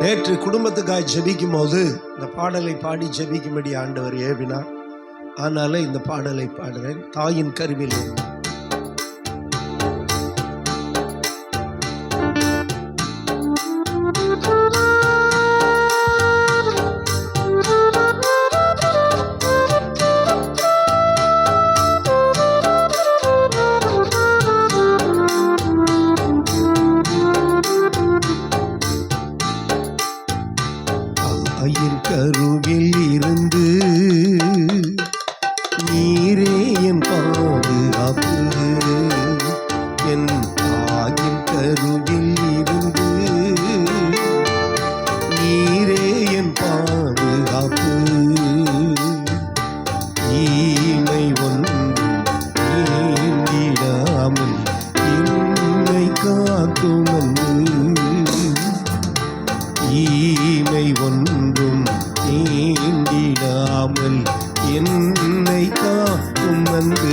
நேற்று குடும்பத்துக்காக ஜெபிக்கும் போது இந்த பாடலை பாடி ஜெபிக்கும்படி ஆண்டவர் ஏவினார். அதனால இந்த பாடலை பாடுறேன். தாயின் கருவில் தாயின் கருவில் இருந்து நீரே என் பாதுகாப்பு. என் தாயின் கருவில் இருந்து நீரே என் பாதுகாப்பு. ஈமை ஒன்றும் நீங்கிடாமல் என்னை காக்கும் அன்பு. ஈமை ஒன்றும் நீங்கிடாமல் என்னை காக்கும் அன்பு.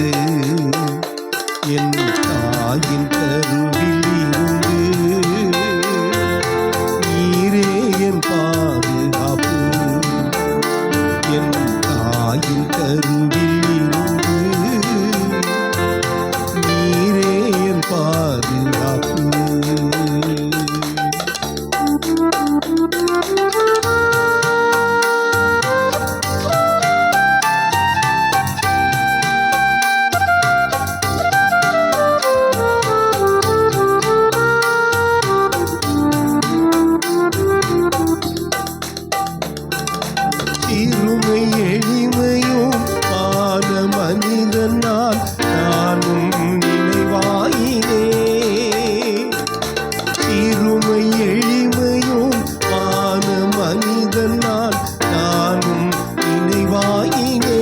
என் தாயின் கருவில் இருந்து நீரே என் பாதுகாப்பு. என் தாயின் கருவில் இருந்து நீரே என் பாதுகாப்பு. சிறுமை எளிமையும் ஆன மனிதனால் நானும் நினைவாயினே. சிறுமை எளிமையும் ஆன மனிதனால் நானும் நினைவாயினே.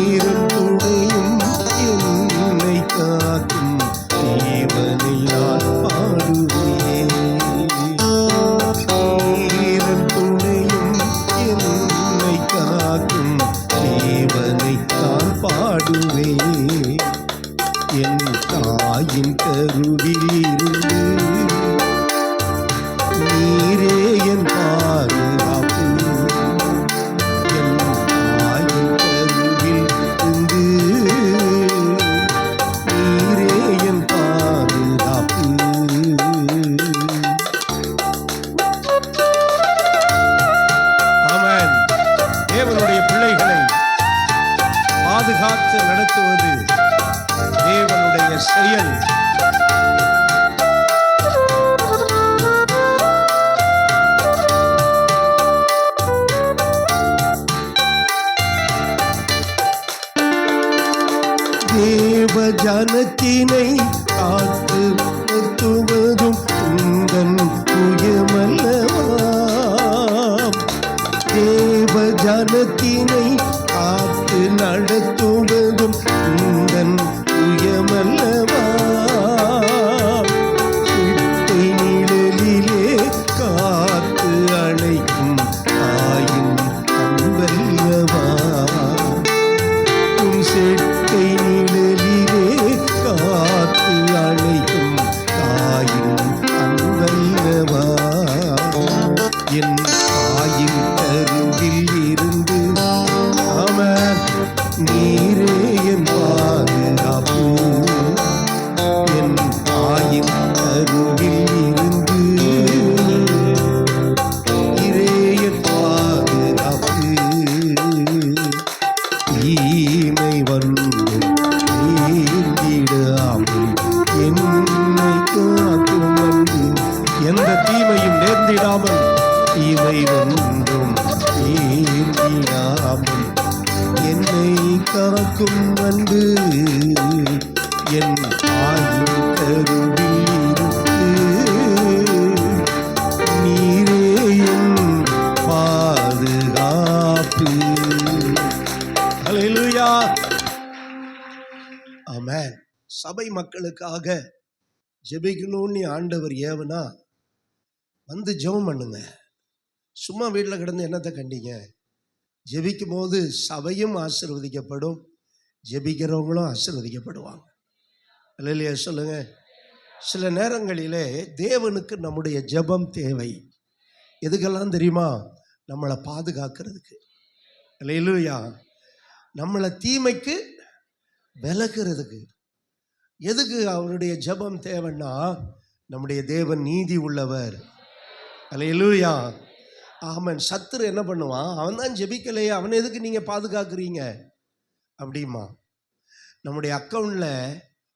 ஈரத்துடையும் என்னை காக்கும் தேவனை நான் பாடுவேன். தேவனை தான் பாடுவே. என் தாயின் கருவில் இருந்து நீரே என் பாதுகாப்பு. என் தாயின் கருவில் இருந்து நீரே என் பாதுகாப்பு. ஆமென். தேவனுடைய பிள்ளைகளை பாதுகாத்து நடத்துவது தேவனுடைய செயல். தேவ ஜனத்தினை காத்து நடத்துவதும் உந்தன் புயமல்லவா. தேவ ஜனத்தினை காத்து நடத்துவதும் உந்தன் புயமல்லவா. சிட்டை நிழலிலே காத்து அணைக்கும் தாயின் அன்பல்லவா. உன் செட்டை நிழலிலே காத்து அணைக்கும் தாயின் அன்பல்லவா. என் தாயின் கருவில் இருந்து ஆமென் நீரே என் பாதுகாப்பு. என் தாயின் கருவில் இருந்து நீரே என் பாதுகாப்பு. ஈமை ஒன்றும் நீங்கிடாமல் என்னை காக்கும் அன்பு. எந்த தீமையும் நேர்ந்திடாமல் இவை ஒன்றும் நீங்கிடாமல் என்னை காக்கும் அன்பு. என் தாயின் கருவில் இருந்து நீரே என் பாதுகாப்பு. அல்லேலூயா. ஆமென். சபை மக்களுக்காக ஜெபிக்கணும்னு ஆண்டவர் ஏவனா வந்து ஜெபம் பண்ணுங்க. சும்மா வீட்டில் கிடந்து என்னத்தை கண்டீங்க? ஜெபிக்கும் போது சபையும் ஆசீர்வதிக்கப்படும், ஜெபிக்கிறவங்களும் ஆசீர்வதிக்கப்படுவாங்க. அல்லேலூயா சொல்லுங்க. சில நேரங்களிலே தேவனுக்கு நம்முடைய ஜெபம் தேவை. எதுக்கெல்லாம் தெரியுமா? நம்மளை பாதுகாக்கிறதுக்கு, அல்லேலூயா, நம்மளை தீமைக்கு விலகிறதுக்கு. எதுக்கு அவருடைய ஜெபம் தேவைன்னா, நம்முடைய தேவன் நீதி உள்ளவர், அல்லேலூயா, ஆமென். சத்துரு என்ன பண்ணுவான்? அவன் தான் ஜெபிக்கலையே, அவன் எதுக்கு நீங்கள் பாதுகாக்கிறீங்க அப்படிமா. நம்முடைய அக்கௌண்ட்ல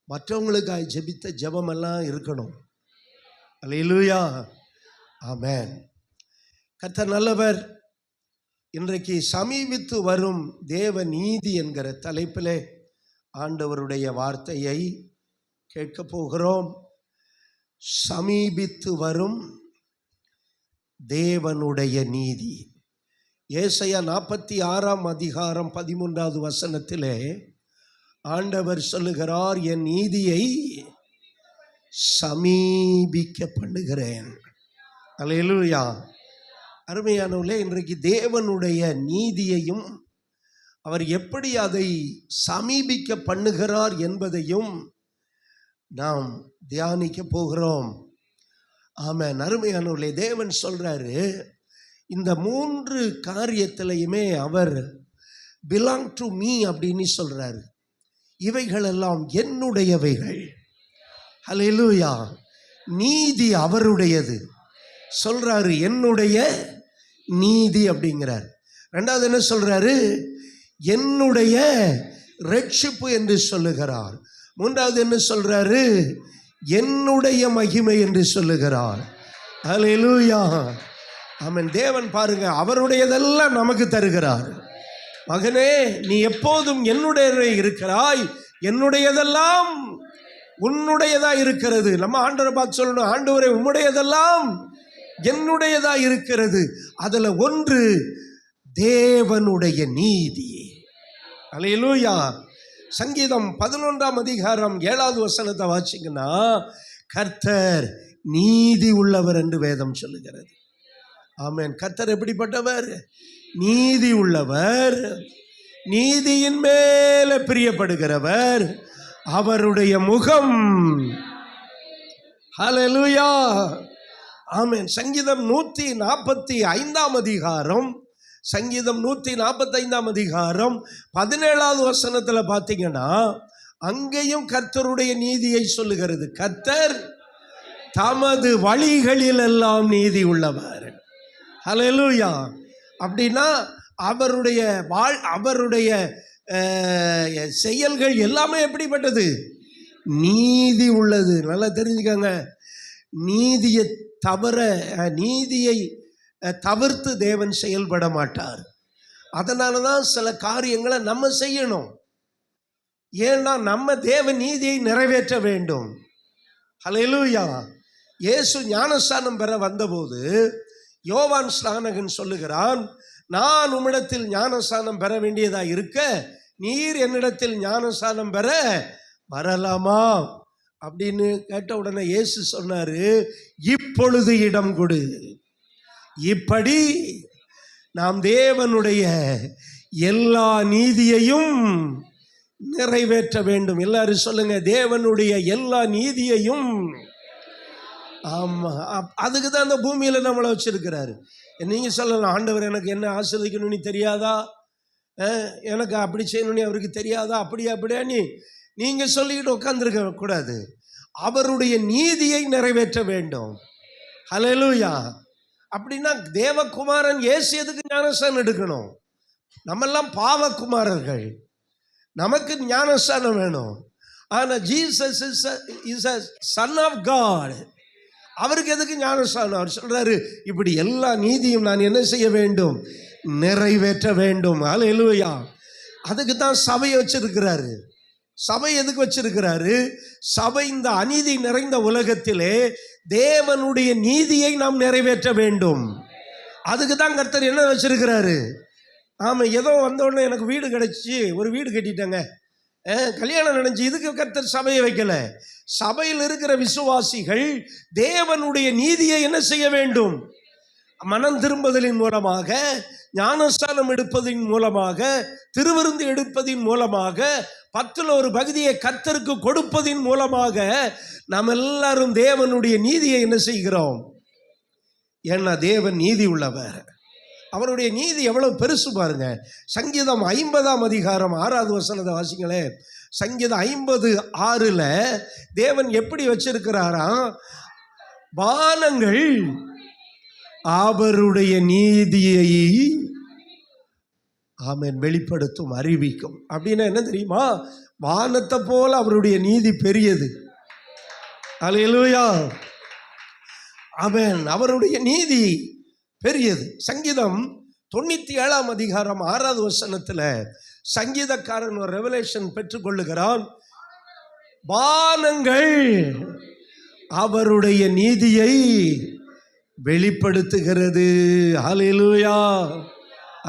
மற்றவங்களுக்காக ஜெபித்த ஜெபமெல்லாம் இருக்கணும், அல்லேலூயா, ஆமென். கர்த்தர் நல்லவர். இன்றைக்கு சமீபித்து வரும் தேவ நீதி என்கிற தலைப்பிலே ஆண்டவருடைய வார்த்தையை கேட்க போகிறோம். சமீபித்து வரும் தேவனுடைய நீதி. ஏசாயா 46 அதிகாரம் 13வது வசனத்திலே ஆண்டவர் சொல்லுகிறார், என் நீதியை சமீபிக்க பண்ணுகிறேன். அல்லேலூயா. அருமையானவர்களே, இன்றைக்கு தேவனுடைய நீதியையும் அவர் எப்படி அதை சமீபிக்க பண்ணுகிறார் என்பதையும் நாம் தியானிக்க போகிறோம். ஆமென். அருமையானவர்களே, தேவன் சொல்றாரு, இந்த 3 காரியத்திலையுமே அவர் பிலாங் டு மீ அப்படின்னு சொல்றாரு. இவைகளெல்லாம் என்னுடையவைகள். அல்லேலூயா. நீதி அவருடையது சொல்றாரு, என்னுடைய நீதி அப்படிங்கிறார். ரெண்டாவது என்ன சொல்றாரு? என்னுடைய ரட்சிப்பு என்று சொல்லுகிறார். மூன்றாவது என்ன சொல்றாரு? என்னுடைய மகிமை என்று சொல்லுகிறார். அல்லேலூயா, ஆமென். தேவன் பாருங்க, அவருடையதெல்லாம் நமக்கு தருகிறார். மகனே, நீ எப்போதும் என்னுடைய இருக்கிறாய், என்னுடையதெல்லாம் உன்னுடையதா இருக்கிறது. நம்ம ஆண்டவரை பார்த்து சொல்லணும், ஆண்டவரே உம்முடையதெல்லாம் என்னுடையதா இருக்கிறது. அதுல ஒன்று தேவனுடைய நீதி. அல்லேலூயா. சங்கீதம் 11 அதிகாரம் 7வது வசனத்தை வாசிங்கன்னா, கர்த்தர் நீதி உள்ளவர் என்று வேதம் சொல்லுகிறது. ஆமென். கர்த்தர் எப்படிப்பட்டவர்? நீதி உள்ளவர், நீதியின் மேல பிரியப்படுகிறவர், அவருடைய முகம். ஹல்லேலூயா, ஆமென். சங்கீதம் 145 அதிகாரம், சங்கீதம் 145 அதிகாரம் 17வது வசனத்தில் பார்த்தீங்கன்னா, அங்கேயும் கர்த்தருடைய நீதியை சொல்லுகிறது. கர்த்தர் தமது வழிகளில் எல்லாம் நீதி உள்ளவர். ஹல்லேலூயா. அப்படின்னா அவருடைய செயல்கள் எல்லாமே எப்படிப்பட்டது? நீதி உள்ளது. நல்லா தெரிஞ்சுக்கங்க, நீதியை தவிர்த்து தேவன் செயல்பட மாட்டார். அதனால தான் சில காரியங்களை நம்ம செய்யணும். ஏன்னா நம்ம தேவ நீதியை நிறைவேற்ற வேண்டும். ஹல்லேலூயா. இயேசு ஞானஸ்நானம் பெற வந்தபோது யோவான் ஸ்நானகன் சொல்லுகிறான், நான் உம்மிடத்தில் ஞானஸ்நானம் பெற வேண்டியதா இருக்க நீர் என்னிடத்தில் ஞானஸ்நானம் பெற வரலாமா அப்படின்னு கேட்ட உடனே இயேசு சொன்னாரு, இப்பொழுது இடம் கொடு. இப்படி நாம் தேவனுடைய எல்லா நீதியையும் நிறைவேற்ற வேண்டும். எல்லாரும் சொல்லுங்க, தேவனுடைய எல்லா நீதியையும். ஆமா, அதுக்கு தான் அந்த பூமியில நம்மளை வச்சிருக்கிறாரு. நீங்க சொல்லலாம், ஆண்டவர் எனக்கு என்ன ஆசீர்வதிக்கணும்னு தெரியாதா, எனக்கு அப்படி செய்யணும்னு அவருக்கு தெரியாதா, அப்படியா நீங்க சொல்லிக்கிட்டு உட்கார்ந்துருக்க கூடாது. அவருடைய நீதியை நிறைவேற்ற வேண்டும். ஹல்லேலூயா. அப்படின்னா தேவகுமாரன் இயேசு எதுக்கு ஞானஸ்நானம் எடுக்கணும்? நம்மெல்லாம் பாவகுமாரர்கள், நமக்கு ஞானஸ்நானம் வேணும். ஆனா Jesus is a son of God. அவருக்கு எதுக்கு ஞானஸ்நானம்? அவர் சொல்றாரு, இப்படி எல்லா நீதியும் நான் என்ன செய்ய வேண்டும்? நிறைவேற்ற வேண்டும். ஹல்லேலூயா. அதுக்கு தான் சபையை வச்சிருக்கிறாரு. சபை எதுக்கு வச்சிருக்கிறாரு? சபை இந்த அநீதி நிறைந்த உலகத்திலே தேவனுடைய நீதியை நாம் நிறைவேற்ற வேண்டும். அதுக்கு தான் கர்த்தர் என்ன வச்சிருக்கிறாரு? ஆமா, ஏதோ வந்தோடனே எனக்கு வீடு கிடைச்சி ஒரு வீடு கட்டிட்டேங்க, கல்யாணம் நடந்துச்சு, இதுக்கு கர்த்தர் சபையை வைக்கல. சபையில் இருக்கிற விசுவாசிகள் தேவனுடைய நீதியை என்ன செய்ய வேண்டும்? மனம் திரும்புதலின் மூலமாக, ஞானஸ்நானம் எடுப்பதின் மூலமாக, திருவிருந்து எடுப்பதின் மூலமாக, 10ல் ஒரு பகுதியை கர்த்தருக்கு கொடுப்பதின் மூலமாக நாம் எல்லாரும் தேவனுடைய நீதியை என்ன செய்கிறோம்? ஏன்னா தேவன் நீதி உள்ளவர். அவருடைய நீதி எவ்வளவு பெருசு பாருங்க. சங்கீதம் 50ஆம் அதிகாரம் 6வது வசனத்தை வாசிங்களே. சங்கீதம் 50:6 தேவன் எப்படி வச்சிருக்கிறாராம்? வானங்கள் அவருடைய நீதியை ஆமென் வெளிப்படுத்தும், அறிவிக்கும். அப்படின்னா என்ன தெரியுமா? வானத்தை போல அவருடைய நீதி பெரியது. அல்லேலூயா, ஆமென். அவருடைய நீதி பெரியது. சங்கீதம் 97ஆம் அதிகாரம் 6வது வசனத்தில் சங்கீதக்காரன் ஒரு ரெவலேஷன் பெற்றுக்கொள்ளுகிறான். வானங்கள் அவருடைய நீதியை வெளிப்படுத்துகிறது. அல்லேலூயா,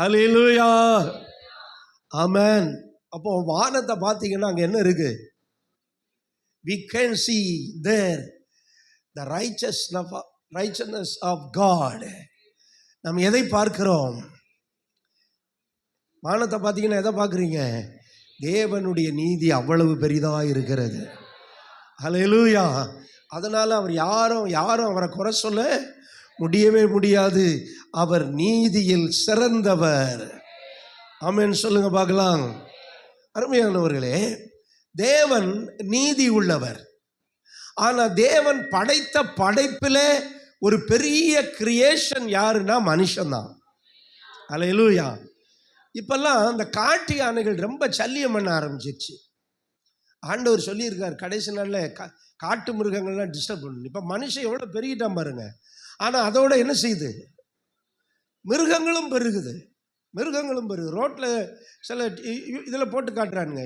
அல்லேலூயா, ஆமென். அப்போ வானத்தை பார்த்தீங்கன்னா அங்கே என்ன இருக்கு? we can see there the righteousness of God. நம்ம எதை பார்க்கிறோம்? வானத்தை பார்த்தீங்கன்னா எதை பார்க்குறீங்க? தேவனுடைய நீதி அவ்வளவு பெரிதாக இருக்கிறது. அல்லேலூயா. அதனால் அவர் யாரும் அவரை குறை சொல்ல முடியவே முடியாது. அவர் நீதியில் சிறந்தவர். ஆமென் சொல்லுங்க பார்க்கலாம். அருமையானவர்களே, தேவன் நீதி உள்ளவர். ஆனால் தேவன் படைத்த படைப்பில் ஒரு பெரிய கிரியேஷன் யாருன்னா மனுஷன்தான். அல்லேலூயா. இப்பெல்லாம் இந்த காட்டு யானைகள் ரொம்ப சல்லியம் பண்ண ஆரம்பிச்சிருச்சு. ஆண்டவர் சொல்லியிருக்கார் கடைசி நாளில் காட்டு மிருகங்கள்லாம் டிஸ்டர்ப் பண்ணணும். இப்போ மனுஷன் எவ்வளோ பெருகிட்டான் பாருங்க. ஆனால் அதோட என்ன செய்யுது? மிருகங்களும் பெருகுது. ரோட்டில் சில இதில் போட்டு காட்டுறானுங்க,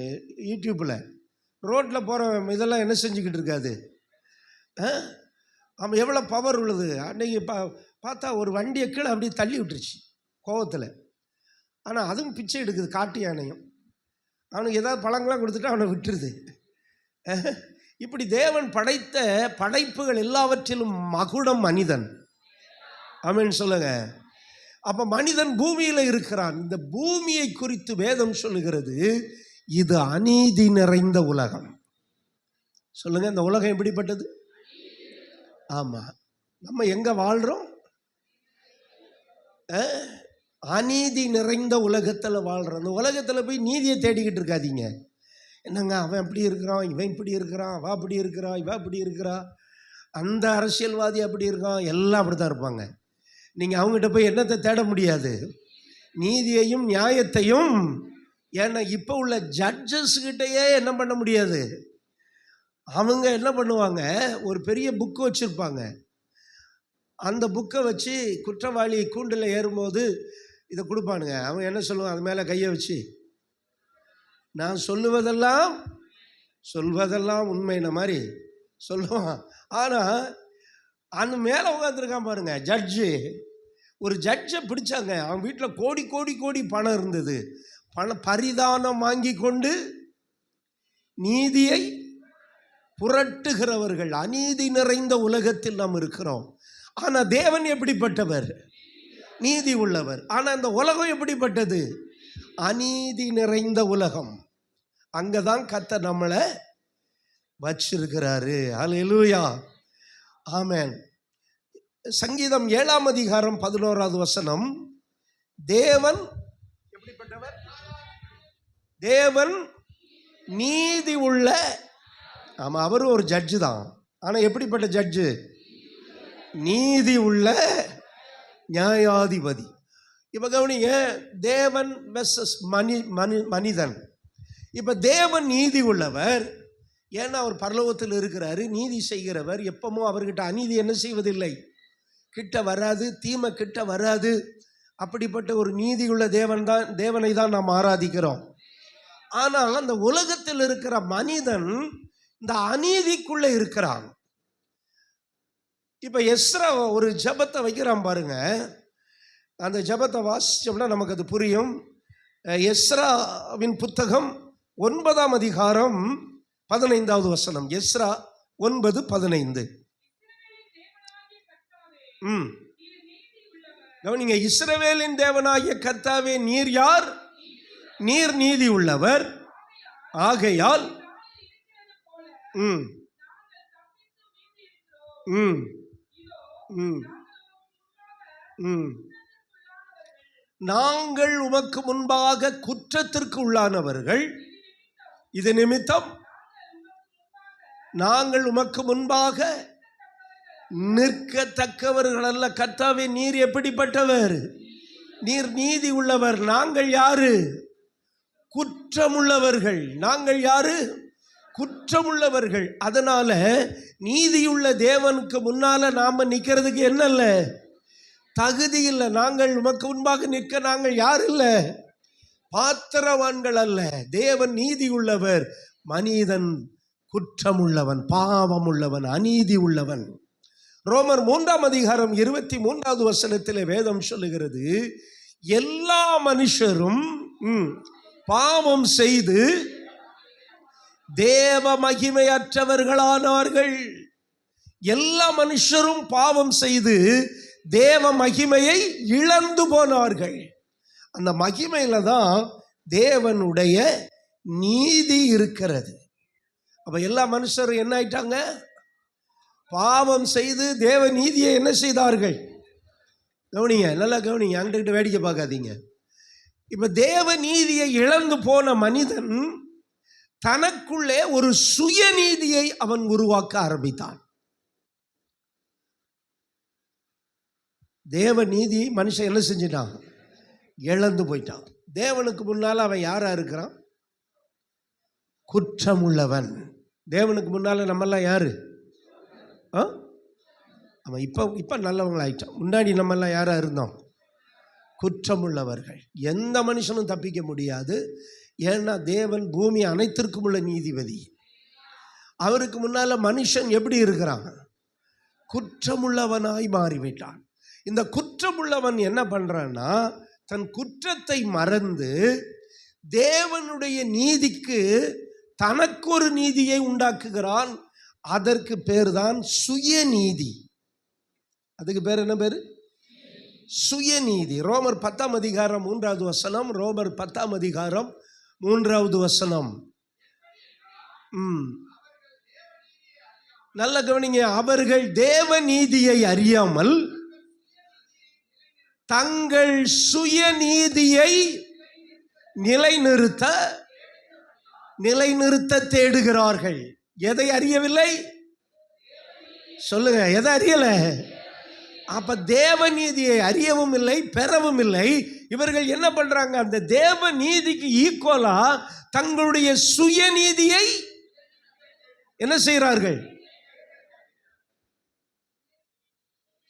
யூடியூப்பில். ரோட்டில் போகிற இதெல்லாம் என்ன செஞ்சுக்கிட்டு இருக்காது? அவன் எவ்வளோ பவர் உள்ளது. அன்றைக்கி பார்த்தா ஒரு வண்டியை கீழே அப்படியே தள்ளி விட்டுருச்சு கோவத்தில். ஆனால் அதுவும் பிச்சை எடுக்குது, காட்டு யானையும். அவனுக்கு ஏதாவது பழங்கள்லாம் கொடுத்துட்டு அவனை விட்டுருது. இப்படி தேவன் படைத்த படைப்புகள் எல்லாவற்றிலும் மகுடம் மனிதன். ஆமென் சொல்லுங்க. அப்போ மனிதன் பூமியில் இருக்கிறான். இந்த பூமியை குறித்து வேதம் சொல்லுகிறது, இது அநீதி நிறைந்த உலகம். சொல்லுங்க, இந்த உலகம் எப்படிப்பட்டது? ஆமாம், நம்ம எங்கே வாழ்கிறோம்? அநீதி நிறைந்த உலகத்தில் வாழ்கிறோம். அந்த உலகத்தில் போய் நீதியை தேடிக்கிட்டு இருக்காதீங்க. என்னங்க அவன் அப்படி இருக்கிறான், இவன் இப்படி இருக்கிறான், அவன் அப்படி இருக்கிறான், இவன் அப்படி இருக்கிறா, அந்த அரசியல்வாதி அப்படி இருக்கான், எல்லாம் அப்படி தான் இருப்பாங்க. நீங்கள் அவங்ககிட்ட போய் என்னத்தை தேட முடியாது? நீதியையும் நியாயத்தையும். ஏன்னா இப்போ உள்ள ஜட்ஜஸ்கிட்டையே என்ன பண்ண முடியாது. அவங்க என்ன பண்ணுவாங்க, ஒரு பெரிய புக்கு வச்சுருப்பாங்க. அந்த புக்கை வச்சு குற்றவாளி கூண்டில் ஏறும்போது இதை கொடுப்பானுங்க. அவங்க என்ன சொல்லுவாங்க, அது மேலே கையை வச்சு, நான் சொல்வதெல்லாம் உண்மைன மாதிரி சொல்லுவான். ஆனால் அந்த மேலே உட்காந்துருக்கான் பாருங்க ஜட்ஜு. ஒரு ஜட்ஜை பிடிச்சாங்க. அவன் வீட்டில் கோடி கோடி கோடி பணம் இருந்தது. பணம் பரிதானம் வாங்கி கொண்டு நீதியை புரட்டுகிறவர்கள். அநீதி நிறைந்த உலகத்தில் நாம் இருக்கிறோம். ஆனால் தேவன் எப்படிப்பட்டவர்? நீதி உள்ளவர். ஆனால் அந்த உலகம் எப்படிப்பட்டது? அநீதி நிறைந்த உலகம். அங்கே தான் கர்த்தர் நம்மளை வச்சிருக்கிறாரு. அல்லேலூயா, ஆமென். சங்கீதம் 7ஆம் அதிகாரம் 11வது வசனம். தேவன் எப்படிப்பட்டவர்? தேவன் நீதி உள்ள. ஆமாம், அவரும் ஒரு ஜட்ஜு தான். ஆனால் எப்படிப்பட்ட ஜட்ஜு? நீதி உள்ள நியாயாதிபதி. இப்போ கவனிங்க, தேவன் வெர்சஸ் மனிதன். இப்போ தேவன் நீதி உள்ளவர். ஏன்னா அவர் பரலோகத்தில் இருக்கிறாரு, நீதி செய்கிறவர். எப்பமோ அவர்கிட்ட அநீதி என்ன செய்வதில்லை, கிட்ட வராது, தீமை கிட்ட வராது. அப்படிப்பட்ட ஒரு நீதியுள்ள தேவனை தான் நாம் ஆராதிக்கிறோம். ஆனால் அந்த உலகத்தில் இருக்கிற மனிதன் இந்த அநீதிக்குள்ளே இருக்கிறான். இப்போ எஸ்ரா ஒரு ஜெபத்தை வைக்கிறான் பாருங்க. அந்த ஜெபத்தை வாசிச்சோம்னா நமக்கு அது புரியும். எஸ்ராவின் புத்தகம் 9ஆம் அதிகாரம் 15வது வசனம். எஸ்ரா 9:15. கவனிங்க, இஸ்ரவேலின் தேவனாகிய கர்த்தாவே, நீர் யார்? நீர் நீதி உள்ளவர். ஆகையால் ம் ம் ம் ம் நாங்கள் உமக்கு முன்பாக குற்றத்திற்கு உள்ளானவர்கள், இது நிமித்தம் நாங்கள் உமக்கு முன்பாக நிற்கத்தக்கவர்கள் அல்ல. கர்த்தாவே, நீர் எப்படிப்பட்டவர்? நீர் நீதி உள்ளவர். நாங்கள் யாரு? குற்றமுள்ளவர்கள். நாங்கள் யாரு? குற்றமுள்ளவர்கள். அதனால நீதியுள்ள தேவனுக்கு முன்னால நாம நிக்கிறதுக்கு என்னல்ல, தகுதி இல்லை. நாங்கள் உமக்கு முன்பாக நிற்க நாங்கள் யார் இல்லை? பாத்திரவான்கள் அல்ல. தேவன் நீதி உள்ளவர், மனிதன் குற்றமுள்ளவன், பாவம் உள்ளவன், அநீதி உள்ளவன். ரோமர் 3ஆம் அதிகாரம் 23வது வசனத்திலே வேதம் சொல்லுகிறது, எல்லா மனுஷரும் பாவம் செய்து தேவ மகிமையற்றவர்களானார்கள். எல்லா மனுஷரும் பாவம் செய்து தேவ மகிமையை இழந்து போனார்கள். அந்த மகிமையில தான் தேவனுடைய நீதி இருக்கிறது. அப்ப எல்லா மனுஷரும் என்ன ஆயிட்டாங்க? பாவம் செய்து தேவ நீதியை என்ன செய்தார்கள்? கவனிங்க, நல்லா கவனிங்க, அங்கிட்ட வேடிக்கை பார்க்காதீங்க. இப்ப தேவ நீதியை இழந்து போன மனிதன் தனக்குள்ளே ஒரு சுயநீதியை அவன் உருவாக்க ஆரம்பித்தான். தேவ நீதி மனுஷன் என்ன செஞ்சிட்டான்? இழந்து போயிட்டான். தேவனுக்கு முன்னால அவன் யாரா இருக்கிறான்? குற்றமுள்ளவன். தேவனுக்கு முன்னால நம்மெல்லாம் யாரு? அவன் இப்ப நல்லவங்களாயிட்டான். முன்னாடி நம்மெல்லாம் யாரா இருந்தோம்? குற்றமுள்ளவர்கள். எந்த மனுஷனும் தப்பிக்க முடியாது. ஏன்னா தேவன் பூமி அனைத்திற்கும் உள்ள நீதிபதி. அவருக்கு முன்னால மனுஷன் எப்படி இருக்கிறான்? குற்றமுள்ளவனாய் மாறிவிட்டான். இந்த குற்றமுள்ளவன் என்ன பண்றான்னா, தன் குற்றத்தை மறந்து தேவனுடைய நீதிக்கு தனக்கு ஒரு நீதியை உண்டாக்குகிறான். அதற்கு பேர் தான் சுயநீதி. அதுக்கு பேர் என்ன பேரு? சுயநீதி. ரோமர் 10ஆம் அதிகாரம் 3வது வசனம். ரோமர் 10ஆம் அதிகாரம் 3வது வசனம். நல்ல கவனிங்க. அவர்கள் தேவ நீதியை அறியாமல் தங்கள் சுயநீதியை நிலைநிறுத்த தேடுகிறார்கள். எதை அறியவில்லை? சொல்லுங்க, எதை அறியல? அப்ப தேவ நீதியை அறியவும் இல்லை, பெறவும் இல்லை. இவர்கள் என்ன பண்றாங்க? அந்த தேவ நீதிக்கு ஈக்குவலா தங்களுடைய சுயநீதியை என்ன செய்கிறார்கள்?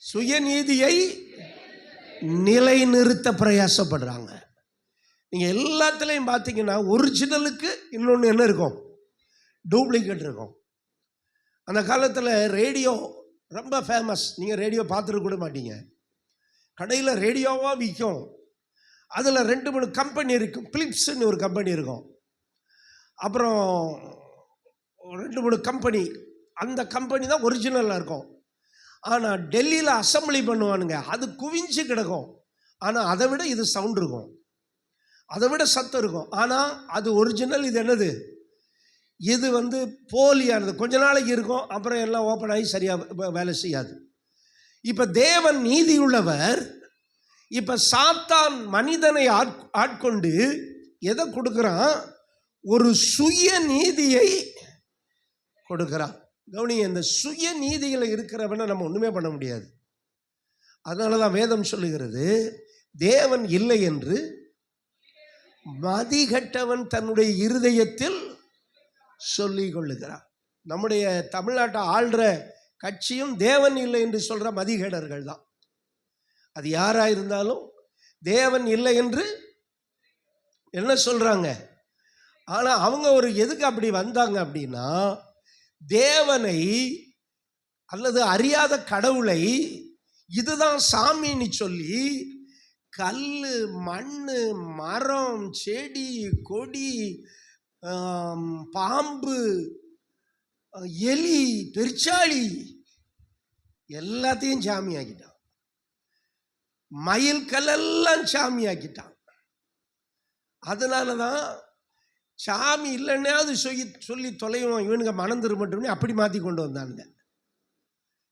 சுயநீதியை நிலைநிறுத்த பிரயாசப்படுறாங்க. நீங்க எல்லாத்துலயும் பார்த்தீங்கன்னா ஒரிஜினலுக்கு இன்னொன்று என்ன இருக்கும்? டூப்ளிகேட் இருக்கும். அந்த காலத்தில் ரேடியோ ரொம்ப ஃபேமஸ். நீங்கள் ரேடியோ பார்த்துருக்க கூட மாட்டீங்க. கடையில் ரேடியோவாக விற்கும். அதில் 2-3 கம்பெனி இருக்கும். பிலிப்ஸ்ன்னு ஒரு கம்பெனி இருக்கும். அப்புறம் 2-3 கம்பெனி. அந்த கம்பெனி தான் ஒரிஜினலாக இருக்கும். ஆனால் டெல்லியில் அசம்பிளி பண்ணுவானுங்க, அது குவிஞ்சு கிடக்கும். ஆனால் அதை விட இது சவுண்ட் இருக்கும், அதை விட சத்தம் இருக்கும். ஆனால் அது ஒரிஜினல். இது என்னது? இது போலியானது. கொஞ்ச நாளைக்கு இருக்கும், அப்புறம் எல்லாம் ஓப்பன் ஆகி சரியாக வேலை செய்யாது. இப்போ தேவன் நீதியுள்ளவர். இப்போ சாத்தான் மனிதனை ஆட்கொண்டு எதை கொடுக்குறான்? ஒரு சுய நீதியை கொடுக்குறான். கவனிங்க, இந்த சுய நீதியில் இருக்கிறவனை நம்ம ஒன்றுமே பண்ண முடியாது. அதனால தான் வேதம் சொல்லுகிறது, தேவன் இல்லை என்று மதிகட்டவன் தன்னுடைய இருதயத்தில் சொல்லிக் கொள்ளுகிறான். நம்முடைய தமிழ்நாட்டை ஆள்ற கட்சியும் தேவன் இல்லை என்று சொல்ற மதிகேடர்கள் தான். அது யாரா இருந்தாலும் தேவன் இல்லை என்று என்ன சொல்றாங்க. ஆனா அவங்க ஒரு எதுக்கு அப்படி வந்தாங்க அப்படின்னா, தேவனை அல்லது அறியாத கடவுளை இதுதான் சாமின்னு சொல்லி கல்லு, மண்ணு, மரம், செடி, கொடி, பாம்பு, எலி, பெருச்சாளி எல்லாத்தையும் சாமி ஆக்கிட்டான். மயில் கல்லெல்லாம் சாமி ஆக்கிட்டான். அதனாலதான் சாமி இல்லைன்னாவது சொல்லி தொலைவோம், இவனுங்க மனம் திரும்பட்டும்னு அப்படி மாற்றி கொண்டு வந்தானுங்க.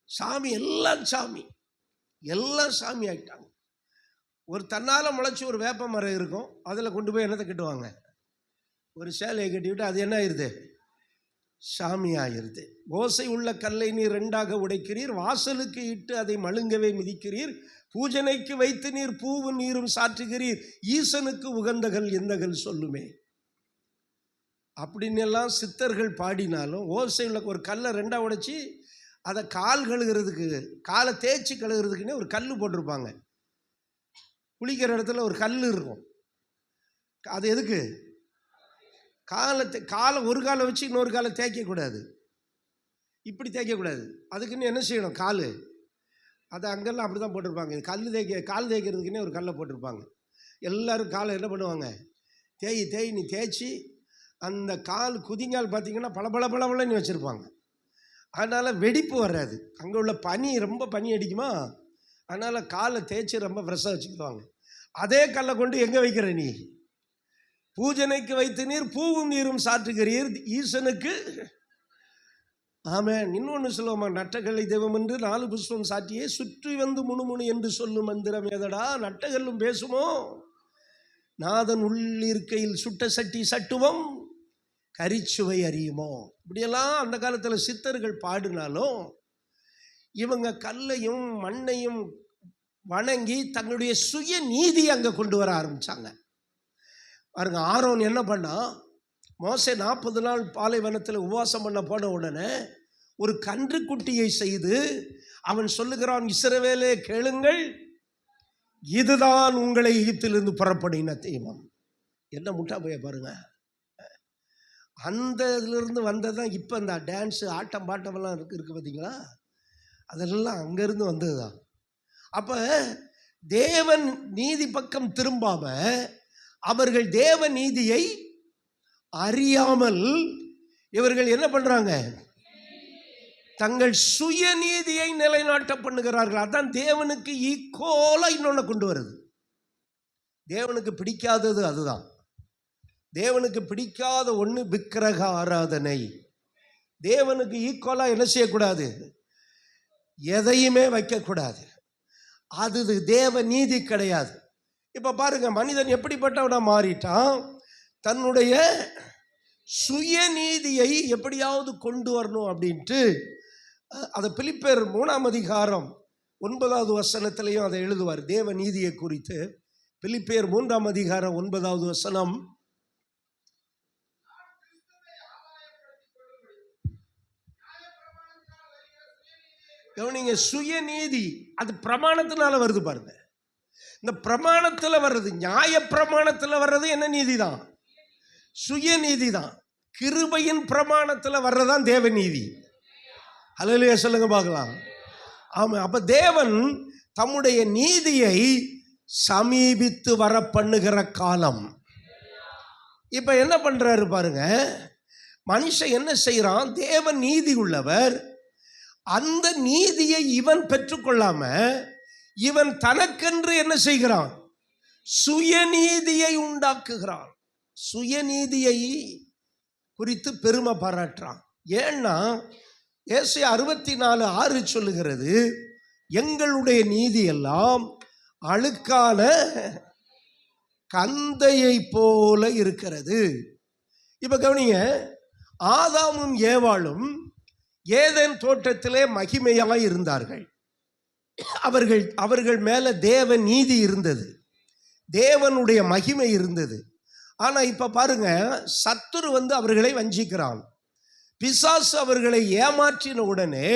சாமி எல்லாம் சாமி ஆகிட்டாங்க. ஒரு தன்னால் முளைச்சி ஒரு வேப்ப மரம் இருக்கும், அதில் கொண்டு போய் என்னத்தை கட்டுவாங்க, ஒரு சேலையை கட்டிவிட்டு அது என்ன ஆயிடுது, சாமி ஆயிருது. ஓசை உள்ள கல்லை நீர் ரெண்டாக உடைக்கிறீர், வாசலுக்கு இட்டு அதை மழுங்கவே மிதிக்கிறீர், பூஜனைக்கு வைத்து நீர் பூவும் நீரும் சாற்றுகிறீர், ஈசனுக்கு உகந்தகள் எந்தகள் சொல்லுமே அப்படின்னு எல்லாம் சித்தர்கள் பாடினாலும், ஓசை உள்ள ஒரு கல்லை ரெண்டாக உடைச்சி அதை கால் கழுகிறதுக்கு, காலை தேய்ச்சி கழுகிறதுக்குன்னே ஒரு கல் போட்டிருப்பாங்க. குளிக்கிற இடத்துல ஒரு கல் இருக்கும், அது எதுக்கு, காலை ஒரு காலை வச்சு இன்னொரு காலை தேய்க்கக்கூடாது, இப்படி தேய்க்கக்கூடாது. அதுக்குன்னு என்ன செய்யணும், கால் அது அங்கெல்லாம் அப்படி தான் போட்டிருப்பாங்க. இது கால் தேய்க்கிறதுக்குன்னே ஒரு கல்லை போட்டிருப்பாங்க. எல்லோரும் காலை என்ன பண்ணுவாங்க, நீ தேய்ச்சி அந்த கால் குதிங்கால் பார்த்திங்கன்னா பளபளன்னு வச்சுருப்பாங்க. அதனால் வெடிப்பு வராது. அங்கே உள்ள ரொம்ப பனி அடிக்குமா, அதனால் காலை தேய்ச்சி ரொம்ப ஃப்ரெஷ்ஷாக வச்சுக்குவாங்க. அதே கல்லை கொண்டு எங்கே வைக்கிற நீ, பூஜனைக்கு வைத்து நீர் பூவும் நீரும் சாற்றுகிறீர், ஈசனுக்கு ஆமாம். இன்னொன்று சொல்லுவோமா, நட்டகல்லை தெய்வம் என்று 4 புஷ்பம் சாட்டியே சுற்றி வந்து முணுமுணு என்று சொல்லும் மந்திரம் ஏதடா, நட்டகல்லும் பேசுமோ, நாதன் உள்ளிருக்கையில் சுட்ட சட்டி சட்டுவம் கரிச்சுவை அறியுமோ. இப்படியெல்லாம் அந்த காலத்தில் சித்தர்கள் பாடினாலும் இவங்க கல்லையும் மண்ணையும் வணங்கி தங்களுடைய சுய நீதி அங்கே கொண்டு வர ஆரம்பித்தாங்க. பாருங்க, ஆரோன் என்ன பண்ணா, மோசே 40 நாள் பாலைவனத்தில் உபவாசம் பண்ண போன உடனே ஒரு கன்றுக்குட்டியை செய்து அவன் சொல்லுகிறான், இஸ்ரவேலே கேளுங்கள், இதுதான் உங்களை எகிப்திலிருந்து புறப்படின தெய்வம். என்ன முட்டா போய் பாருங்க, அந்த இதிலிருந்து வந்ததுதான் இப்போ இந்த டான்ஸு ஆட்டம் பாட்டமெல்லாம் இருக்கு பார்த்தீங்களா, அதெல்லாம் அங்கேருந்து வந்தது தான். அப்போ தேவன் நீதி பக்கம் திரும்பாம அவர்கள் தேவ நீதியை அறியாமல் இவர்கள் என்ன பண்றாங்க, தங்கள் சுய நீதியை நிலைநாட்ட பண்ணுகிறார்கள். அதான் தேவனுக்கு ஈக்குவலா இன்னொன்னு கொண்டு வருது. தேவனுக்கு பிடிக்காதது அதுதான். தேவனுக்கு பிடிக்காத ஒன்று விக்கிரக ஆராதனை. தேவனுக்கு ஈக்குவலா என்ன செய்யக்கூடாது, எதையுமே வைக்கக்கூடாது. அது தேவ நீதி கிடையாது. இப்போ பாருங்க, மனிதன் எப்படிப்பட்டவனா மாறிட்டான், தன்னுடைய சுயநீதியை எப்படியாவது கொண்டு வரணும் அப்படின்ட்டு அதை பிலிப்பியர் 3ஆம் அதிகாரம் 9வது வசனத்திலையும் அதை எழுதுவார். தேவ நீதியை குறித்து பிலிப்பியர் 3ஆம் அதிகாரம் 9வது வசனம், கவனிங்க, சுயநீதி அது பிரமாணத்தினால வருது பாருங்க. இந்த பிரமாணத்தில் வர்றது, நியாய பிரமாணத்தில் வர்றது என்ன நீதி தான், சுயநீதி தான். கிருபையின் பிரமாணத்தில் வர்றதான் தேவ நீதி. அல்லேலூயா சொல்லுங்க பார்க்கலாம். ஆமாம். அப்போ தேவன் தம்முடைய நீதியை சமீபித்து வர பண்ணுகிற காலம். இப்போ என்ன பண்ணுறாரு பாருங்க, மனுஷன் என்ன செய்கிறான், தேவன் நீதி உள்ளவர், அந்த நீதியை இவன் பெற்றுக்கொள்ளாம இவன் தனக்கென்று என்ன செய்கிறான், சுயநீதியை உண்டாக்குகிறான். சுயநீதியை குறித்து பெருமை பாராட்டுறான். ஏன்னா ஏசாயா 64:6 சொல்லுகிறது, எங்களுடைய நீதி எல்லாம் அழுக்கான கந்தையை போல இருக்கிறது. இப்ப கவனிங்க, ஆதாமும் ஏவாளும் ஏதேன் தோட்டத்திலே மகிமையாய் இருந்தார்கள். அவர்கள் மேல தேவ நீதி இருந்தது, தேவனுடைய மகிமை இருந்தது. ஆனா இப்ப பாருங்க, சத்துரு அவர்களை வஞ்சிக்கிறான். பிசாசு அவர்களை ஏமாற்றின உடனே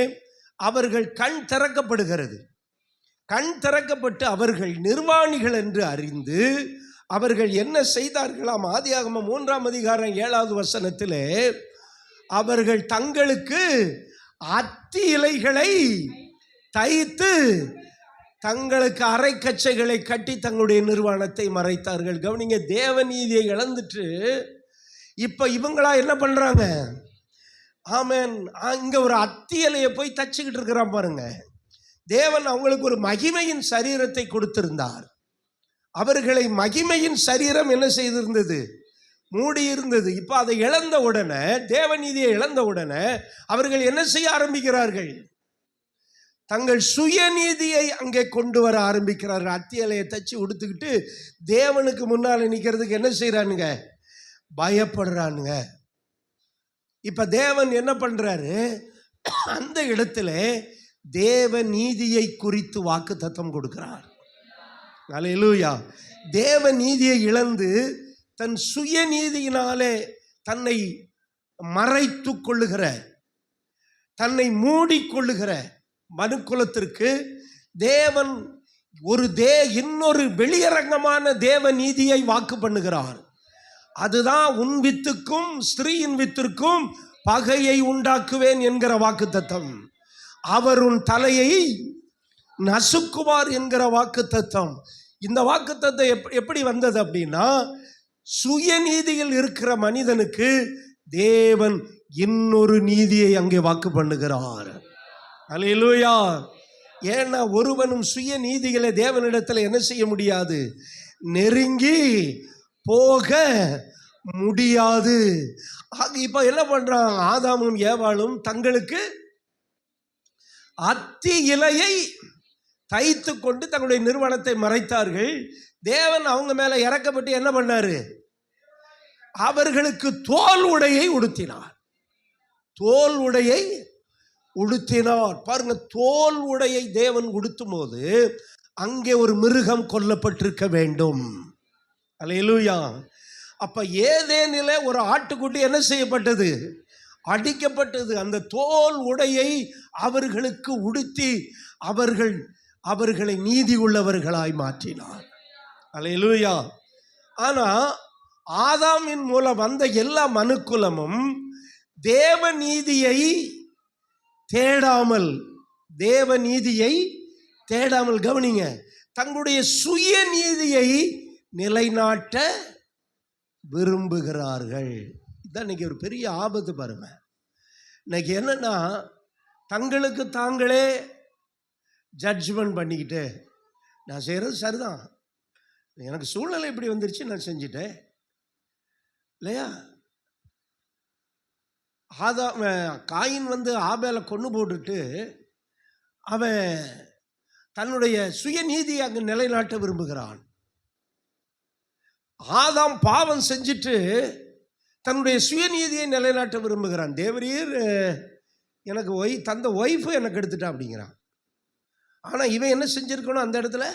அவர்கள் கண் திறக்கப்படுகிறது. கண் திறக்கப்பட்டு அவர்கள் நிர்வாணிகள் என்று அறிந்து அவர்கள் என்ன செய்தார்களாம், ஆதியாகமம் 3ஆம் அதிகாரம் 7வது வசனத்திலே, அவர்கள் தங்களுக்கு அத்தி இலைகளை தைத்து தங்களுக்கு அரைக்கச்சைகளை கட்டி தங்களுடைய நிர்வாணத்தை மறைத்தார்கள். கவனிங்க, தேவநீதியை இழந்துட்டு இப்ப இவங்களா என்ன பண்றாங்க, ஆமென், இங்க ஒரு அத்தி இலையை போய் தச்சுக்கிட்டு இருக்கிறான் பாருங்க. தேவன் அவங்களுக்கு ஒரு மகிமையின் சரீரத்தை கொடுத்திருந்தார். அவர்களை மகிமையின் சரீரம் என்ன செய்திருந்தது, மூடி இருந்தது. இப்போ அதை இழந்த உடனே, தேவநீதியை இழந்த உடனே அவர்கள் என்ன செய்ய ஆரம்பிக்கிறார்கள்? தங்கள் சுயநீதியை அங்கே கொண்டு வர ஆரம்பிக்கிறார்கள். அத்தியலையை தச்சு உடுத்துக்கிட்டு தேவனுக்கு முன்னால் நிற்கிறதுக்கு என்ன செய்யறானுங்க? பயப்படுறானுங்க. இப்ப தேவன் என்ன பண்றாரு? அந்த இடத்துல தேவ நீதியை குறித்து வாக்குத்தத்தம் கொடுக்கிறார். அல்லேலூயா. தேவ நீதியை இழந்து தன் சுயநீதியினாலே தன்னை மறைத்து கொள்ளுகிற, தன்னை மூடிக்கொள்ளுகிற மனுக்குலத்திற்கு தேவன் இன்னொரு வெளியரங்கமான தேவ நீதியை வாக்கு பண்ணுகிறார். அதுதான் உன் வித்துக்கும் ஸ்திரீயின் வித்திற்கும் பகையை உண்டாக்குவேன் என்கிற வாக்குத்தத்தம். அவர் உன் தலையை நசுக்குவார் என்கிற வாக்குத்தத்தம். இந்த வாக்குத்தத்தம் எப்படி வந்தது அப்படின்னா, சுயநீதியில் இருக்கிற மனிதனுக்கு தேவன் இன்னொரு நீதியை அங்கே வாக்கு பண்ணுகிறார். அல்லேலூயா. ஏன்னா ஒருவனும் சுயநீதிகளை தேவனிடத்தில் என்ன செய்ய முடியாது? நெருங்கி போக முடியாது. இப்ப என்ன பண்றாங்க? ஆதாமும் ஏவாளும் தங்களுக்கு அத்தி இலையை தைத்து கொண்டு தங்களுடைய நிறுவனத்தை மறைத்தார்கள். தேவன் அவங்க மேல இறக்கப்பட்டு என்ன பண்ணாரு? அவர்களுக்கு தோல் உடையை உடுத்தினார். தோல் உடையை உடுத்தினார். பாருங்க, தோல் உடையை தேவன் உடுத்தும் போது அங்கே ஒரு மிருகம் கொல்லப்பட்டிருக்க வேண்டும். அல்லேலூயா. அப்ப ஏதேனிலே ஒரு ஆட்டுக்குட்டி என்ன செய்யப்பட்டது? அடிக்கப்பட்டது. அந்த தோல் உடையை அவர்களுக்கு உடுத்தி அவர்களை நீதி உள்ளவர்களாய் மாற்றினார். அல்லேலூயா. ஆனா ஆதாமின் மூலம் வந்த எல்லா மனுக்குலமும் தேவ நீதியை தேடாமல், கவனிங்க, தங்களுடைய சுய நீதியை நிலைநாட்ட விரும்புகிறார்கள். இதான் இன்னைக்கு ஒரு பெரிய ஆபத்து. பாருங்க, இன்னைக்கு என்னன்னா, தங்களுக்கு தாங்களே ஜட்ஜ்மெண்ட் பண்ணிக்கிட்டு, நான் செய்கிறது சரிதான், எனக்கு சூழ்நிலை இப்படி வந்துருச்சு, நான் செஞ்சுட்டேன் இல்லையா? காயின் ஆபேலை கொண்டு போட்டுட்டு அவன் தன்னுடைய சுயநீதியை அங்கு நிலைநாட்ட விரும்புகிறான். ஆதாம் பாவம் செஞ்சுட்டு தன்னுடைய சுயநீதியை நிலைநாட்ட விரும்புகிறான். தேவரீர் எனக்கு தந்த ஒய்ஃபு எனக்கு எடுத்துட்டா அப்படிங்கிறான். ஆனால் இவன் என்ன செஞ்சிருக்கணும்? அந்த இடத்துல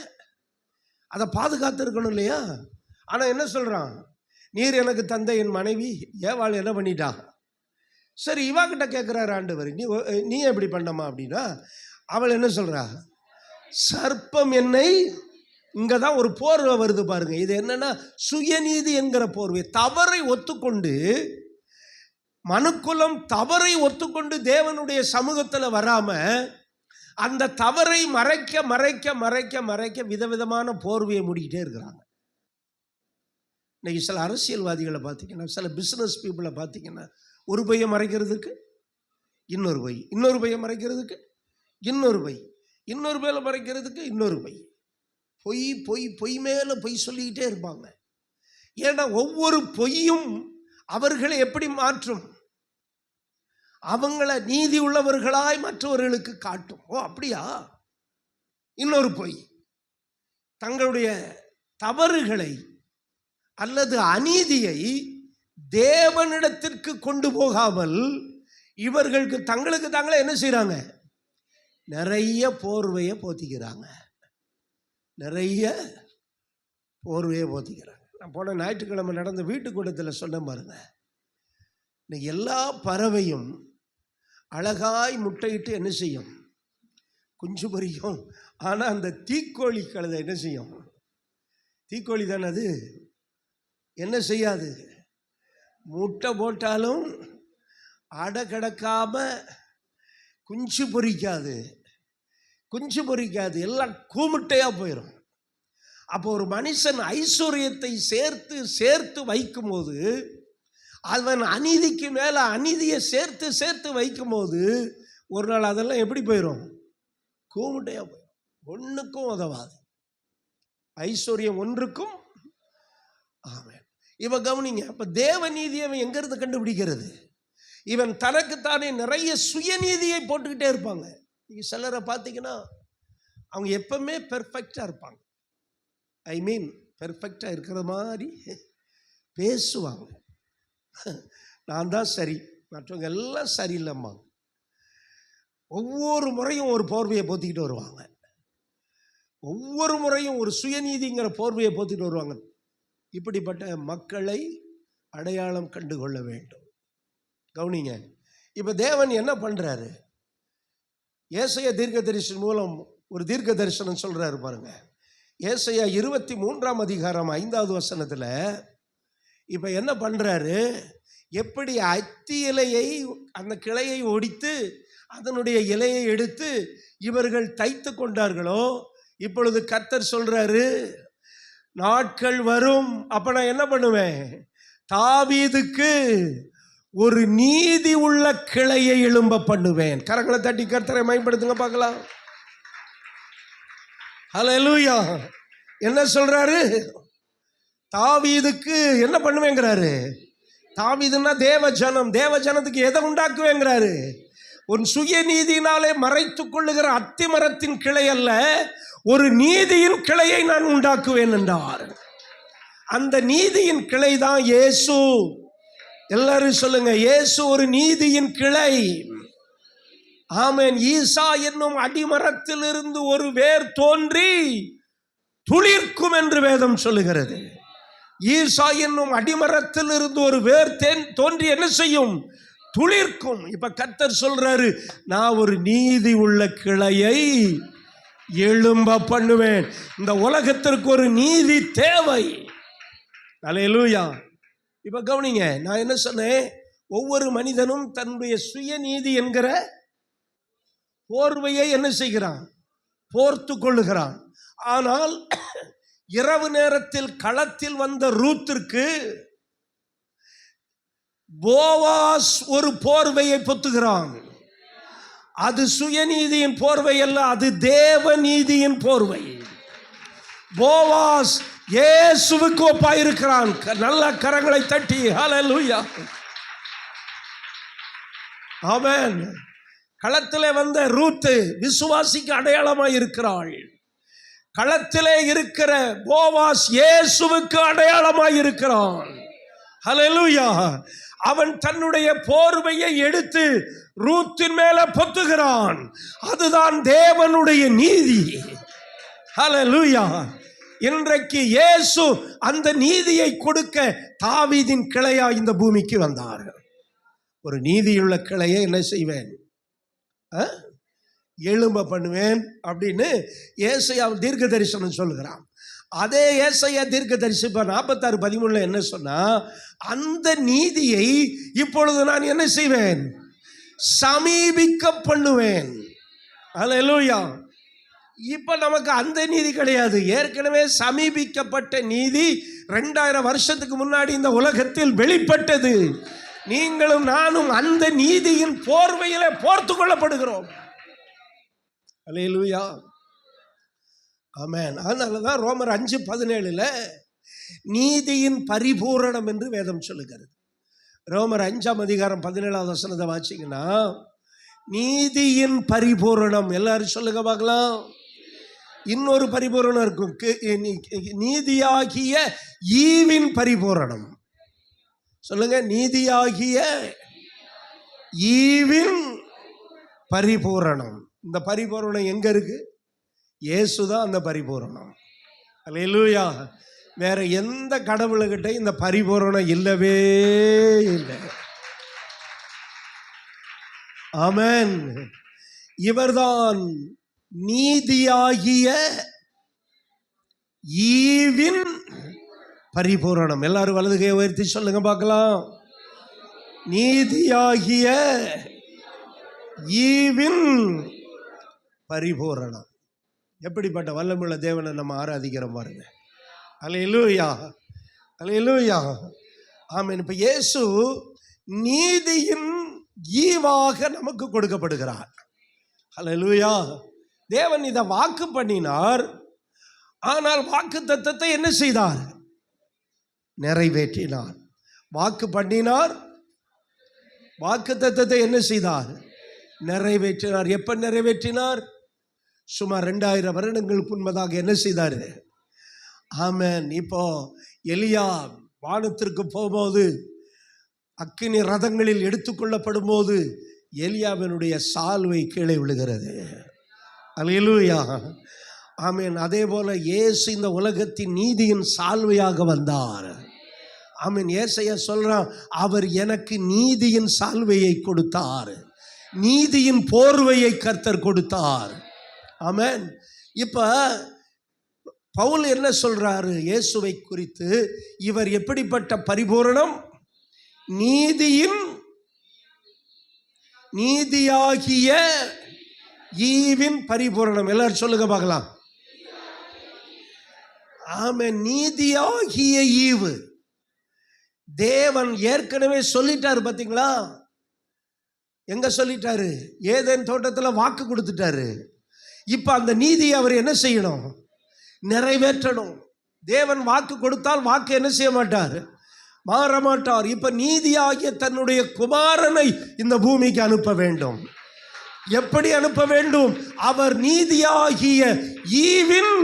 அதை பாதுகாத்து இருக்கணும் இல்லையா? ஆனால் என்ன சொல்கிறான்? நீர் எனக்கு தந்த என் மனைவி ஏவாள் என்ன பண்ணிட்டா? சரி, இவாக்கிட்ட கேட்குறாரு ஆண்டவர், நீ எப்படி பண்ணமா அப்படின்னா, அவள் என்ன சொல்கிறா? சர்ப்பம் என்னை, இங்கே தான் ஒரு போர்வை வருது பாருங்க. இது என்னன்னா சுயநீதி என்கிற போர்வை. தவறை ஒத்துக்கொண்டு, மனுக்குலம் தவறை ஒத்துக்கொண்டு தேவனுடைய சமூகத்தில் வராம அந்த தவறை மறைக்க மறைக்க மறைக்க மறைக்க விதவிதமான போர்வையை மூடிக்கிட்டே இருக்கிறாங்க. இன்னைக்கு சில அரசியல்வாதிகளை பார்த்தீங்கன்னா, சில பிஸ்னஸ் பீப்புளை பார்த்தீங்கன்னா, ஒரு பையை மறைக்கிறதுக்கு இன்னொரு பை, இன்னொரு பையை மறைக்கிறதுக்கு இன்னொரு பை, இன்னொரு பையில மறைக்கிறதுக்கு இன்னொரு பை. பொய் பொய் பொய் மேலே பொய் சொல்லிக்கிட்டே இருப்பாங்க. ஏன்னா ஒவ்வொரு பொய்யும் அவர்களை எப்படி மாற்றும்? அவங்கள நீதி உள்ளவர்களாய் மற்றவர்களுக்கு காட்டும். ஓ அப்படியா? இன்னொரு பொய். தங்களுடைய தவறுகளை அல்லது அநீதியை தேவனிடத்திற்கு கொண்டு போகாமல் இவர்களுக்கு தங்களுக்கு தாங்களே என்ன செய்யறாங்க? நிறைய போர்வையை போத்திக்கிறாங்க. நான் போன ஞாயிற்றுக்கிழமை நடந்த வீட்டுக்கூடத்தில் சொன்ன பாருங்க, இன்னைக்கு எல்லா பறவையும் அழகாய் முட்டையிட்டு என்ன செய்யும்? குஞ்சு பொரிக்கும். ஆனால் அந்த தீக்கோழி கழுதை என்ன செய்யும்? தீக்கோழி தானே அது, என்ன செய்யாது? முட்டை போட்டாலும் அடை கிடக்காம குஞ்சு பொரிக்காது, எல்லாம் கூமுட்டையாக போயிடும். அப்போ ஒரு மனுஷன் ஐஸ்வர்யத்தை சேர்த்து சேர்த்து வைக்கும் போது, அவன் அநீதிக்கு மேலே அநீதியை சேர்த்து சேர்த்து வைக்கும் போது ஒரு நாள் அதெல்லாம் எப்படி போயிடும்? கூமுட்டையாக போயிடும். ஒன்றுக்கும் உதவாது. ஐஸ்வர்யம் ஒன்றுக்கும். ஆமென். இவன் கவனிங்க, அப்ப தேவ நீதியை அவன் எங்கிருந்து கண்டுபிடிக்கிறது? இவன் தனக்குத்தானே நிறைய சுயநீதியை போட்டுக்கிட்டே இருப்பாங்க. நீங்க சிலரை பார்த்தீங்கன்னா அவங்க எப்பவுமே பெர்ஃபெக்டாக இருப்பாங்க. ஐ மீன் பெர்ஃபெக்டாக இருக்கிற மாதிரி பேசுவாங்க. நான் தான் சரி, மற்றவங்க எல்லாம் சரியில்லைம்மா. ஒவ்வொரு முறையும் ஒரு போர்வையை போத்திக்கிட்டு வருவாங்க. ஒவ்வொரு முறையும் ஒரு சுயநீதிங்கிற போர்வையை போத்திட்டு வருவாங்க. இப்படிப்பட்ட மக்களை அடையாளம் கண்டுகொள்ள வேண்டும். கவனிங்க, இப்போ தேவன் என்ன பண்ணுறாரு? ஏசாயா தீர்க்க தரிசனம் மூலம் ஒரு தீர்க்க தரிசனம் சொல்கிறாரு பாருங்க. ஏசாயா 23ஆம் அதிகாரம் 5வது வசனத்தில் இப்போ என்ன பண்ணுறாரு? எப்படி அத்தி இலையை, அந்த கிளையை ஒடித்து அதனுடைய இலையை எடுத்து இவர்கள் தைத்து கொண்டார்களோ, இப்பொழுது கர்த்தர் சொல்றாரு, நாட்கள் வரும், அப்ப நான் என்ன பண்ணுவேன்? தாவீதுக்கு ஒரு நீதி உள்ள கிளையை எழும்ப பண்ணுவேன். கரங்களை தட்டி கர்த்தரை மகிமைப்படுத்துங்க பார்க்கலாம். ஹல்லேலூயா. என்ன சொல்றாரு? தாவீதுக்கு என்ன பண்ணுவேங்கிறாரு? தாவீதுன்னா தேவ ஜனம். தேவ ஜனத்துக்கு எதை உண்டாக்குவேங்கிறாரு? ஒரு சுயநீதியினாலே மறைத்து கொள்ளுகிற அத்திமரத்தின் கிளை அல்ல, ஒரு நீதியின் கிளையை நான் உண்டாக்குவேன் என்றார். அந்த நீதியின் கிளை தான் இயேசு. எல்லாரும் சொல்லுங்க, இயேசு ஒரு நீதியின் கிளை. ஆமென். ஈசா என்னும் அடிமரத்திலிருந்து ஒரு வேர் தோன்றி துளிர்க்கும் என்று வேதம் சொல்லுகிறது. ஈசா என்னும் அடிமரத்திலிருந்து ஒரு வேர் தோன்றி என்ன செய்யும்? துளிர்க்கும். இப்ப கர்த்தர் சொல்றாரு, நான் ஒரு நீதி உள்ள கிளையை எழும்ப பண்ணுவேன். இந்த உலகத்திற்கு ஒரு நீதி தேவை. அல்லேலூயா. இப்ப கவனிங்க, நான் என்ன சொன்னேன்? ஒவ்வொரு மனிதனும் தன்னுடைய சுயநீதி என்கிற போர்வையை என்ன செய்கிறான்? போர்த்து கொள்ளுகிறான். ஆனால் இரவு நேரத்தில் களத்தில் வந்த ரூத்திற்கு போவாஸ் ஒரு போர்வையை பொத்துகிறான். அது சுயநீதியின் போர்வை அல்ல, அது தேவ நீதியின் போர்வை. போவாஸ் இயேசுவுக்கு ஒப்பாயிருக்கிறான். நல்ல கரங்களை தட்டி ஹல்லேலூயா. ஆமென். களத்திலே வந்த ரூத் விசுவாசிக்கு அடையாளமாய் இருக்கிறாள். களத்திலே இருக்கிற போவாஸ் இயேசுவுக்கு அடையாளமாய் இருக்கிறான். ஹல்லேலூயா. அவன் தன்னுடைய போர்வையை எடுத்து ரூத்தின் மேல பொத்துகிறான். அதுதான் தேவனுடைய நீதி. ஹல்லேலூயா. இன்றைக்கு இயேசு அந்த நீதியை கொடுக்க தாவீதின் கிளையா இந்த பூமிக்கு வந்தார். ஒரு நீதியுள்ள கிளையை என்ன செய்வேன்? எழும்ப பண்ணுவேன் அப்படின்னு ஏசாயா தீர்க்க தரிசனம் சொல்லுகிறான். அதே ஏசாயா தீர்க்க தரிசனம் 46:13 என்ன சொன்னா, அந்த நீதியை இப்பொழுது நான் என்ன செய்வேன்? சமீபிக்க பண்ணுவேன். அல்லேலூயா. இப்ப நமக்கு அந்த நீதி கிடையாது. ஏற்கனவே சமீபிக்கப்பட்ட நீதி 2000 வருஷத்துக்கு முன்னாடி இந்த உலகத்தில் வெளிப்பட்டது. நீங்களும் நானும் அந்த நீதியின் போர்வையில போர்த்து கொள்ளப்படுகிறோம். அல்லேலூயா. ஆமென். அதனாலதான் ரோமர் 5:17 நீதியின் பரிபூரணம் என்று வேதம் சொல்லுகிறது. ரோமர் 5ஆம் அதிகாரம் 17வது வசனத்தை வாசிங்கன்னா, நீதியின் பரிபூரணம். எல்லாரும் சொல்லுங்க பார்க்கலாம். இன்னொரு பரிபூரணம் இருக்கும், நீதியாகிய ஈவின் பரிபூரணம். சொல்லுங்க, நீதியாகிய ஈவின் பரிபூரணம். இந்த பரிபூரணம் எங்க இருக்கு? இயேசுதான் அந்த பரிபூரணம். அல்லேலூயா. வேற எந்த கடவுள்கிட்ட இந்த பரிபூரணம் இல்லவே இல்லை. ஆமென். இவர்தான் நீதியாகிய ஈவின் பரிபூரணம். எல்லாரும் வலதுகையை உயர்த்தி சொல்லுங்க பார்க்கலாம். நீதியாகிய ஈவின் பரிபூரணம். எப்படிப்பட்ட வல்லமுள்ள தேவனை நம்ம ஆராதிக்கிறோம் பாருங்க. அல்லேலூயா, அல்லேலூயா. ஆமென். இப்ப இயேசு நீதியின் ஈவாக நமக்கு கொடுக்கப்படுகிறார். அல்லேலூயா. தேவன் இதை வாக்கு பண்ணினார். ஆனால் வாக்கு தத்தத்தை என்ன செய்தார்? நிறைவேற்றினார். வாக்கு பண்ணினார், வாக்கு தத்தத்தை என்ன செய்தார்? நிறைவேற்றினார். எப்ப நிறைவேற்றினார்? சுமார் 2000 வருடங்களுக்கு முன்பதாக என்ன செய்தார்? ஆமென். இப்போ எலியா வானத்திற்கு போகும்போது, அக்கினி ரதங்களில் எடுத்துக்கொள்ளப்படும் போது எலியாவினுடைய சால்வை கீழே விழுகிறது. அல்லேலூயா, ஆமென். அதே போல இயேசு இந்த உலகத்தின் நீதியின் சால்வையாக வந்தார். ஆமென். ஏசாயா சொல்றான், அவர் எனக்கு நீதியின் சால்வையை கொடுத்தார், நீதியின் போர்வையை கர்த்தர் கொடுத்தார். ஆமென். இப்ப பவுல் என்ன சொல்றாரு இயேசுவை குறித்து? இவர் எப்படிப்பட்ட பரிபூரணம்? நீதியாகிய ஈவின் பரிபூரணம். எல்லாரும் சொல்லுங்க பார்க்கலாம். ஆமென். நீதியாகிய ஈவு. தேவன் ஏற்கனவே சொல்லிட்டாரு, பாத்தீங்களா? எங்க சொல்லிட்டாரு? ஏதேன் தோட்டத்தில் வாக்கு கொடுத்துட்டாரு. இப்ப அந்த நீதியை அவர் என்ன செய்யணும்? நிறைவேற்றணும். தேவன் வாக்கு கொடுத்தால் வாக்கு என்ன செய்ய மாட்டார்? மாற மாட்டார். இப்ப நீதியாகிய தன்னுடைய குமாரனை இந்த பூமிக்கு அனுப்ப வேண்டும். எப்படி அனுப்ப வேண்டும்? அவர் நீதியாகிய ஈவின்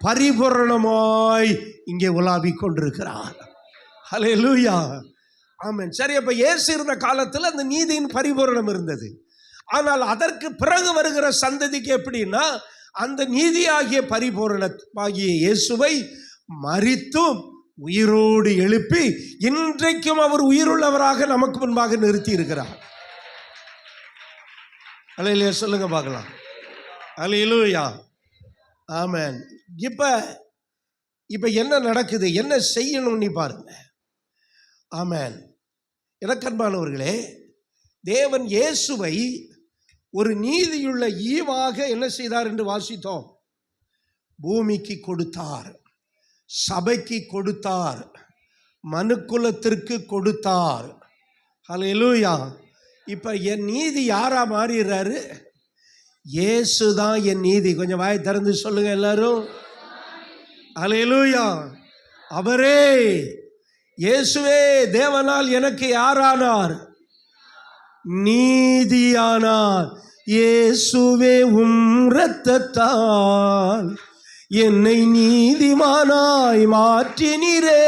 பரிபூரணமாய் இங்கே உலாவிக் கொண்டிருக்கிறார். ஹல்லேலூயா, ஆமென். சரி, அப்ப இயேசு இருந்த காலத்தில் அந்த நீதியின் பரிபூரணம் இருந்தது. ஆனால் அதற்கு பிறகு வருகிற சந்ததிக்கு எப்படின்னா, அந்த நீதியாகிய பரிபூரணமாகிய இயேசுவை மரித்தும் உயிரோடு எழுப்பி இன்றைக்கும் அவர் உயிருள்ளவராக நமக்கு முன்பாக நிறுத்தி இருக்கிறார். அல்லேலூயா, சொல்லுங்க பார்க்கலாம். அல்லேலூயா, ஆமென். இப்ப என்ன நடக்குது? என்ன செய்யணும் நீ பாருங்க. ஆமென். எனக்கன்பானவர்களே, தேவன் இயேசுவை ஒரு நீதியுள்ள ஈவாக என்ன செய்தார் என்று வாசித்தோம். பூமிக்கு கொடுத்தார், சபைக்கு கொடுத்தார், மனுக்குலத்திற்கு கொடுத்தார். ஹல்லேலூயா. இப்ப என் நீதி யாரா மாறிடுறாரு? இயேசு தான் என் நீதி. கொஞ்சம் வாய் திறந்து சொல்லுங்க எல்லாரும். ஹல்லேலூயா. அவரே, இயேசுவே தேவனால் எனக்கு யாரானார்? நீதியானார். இயேசுவே உம் இரத்தத்தால் என்னை நீதிமானாய் மாற்றினீரே.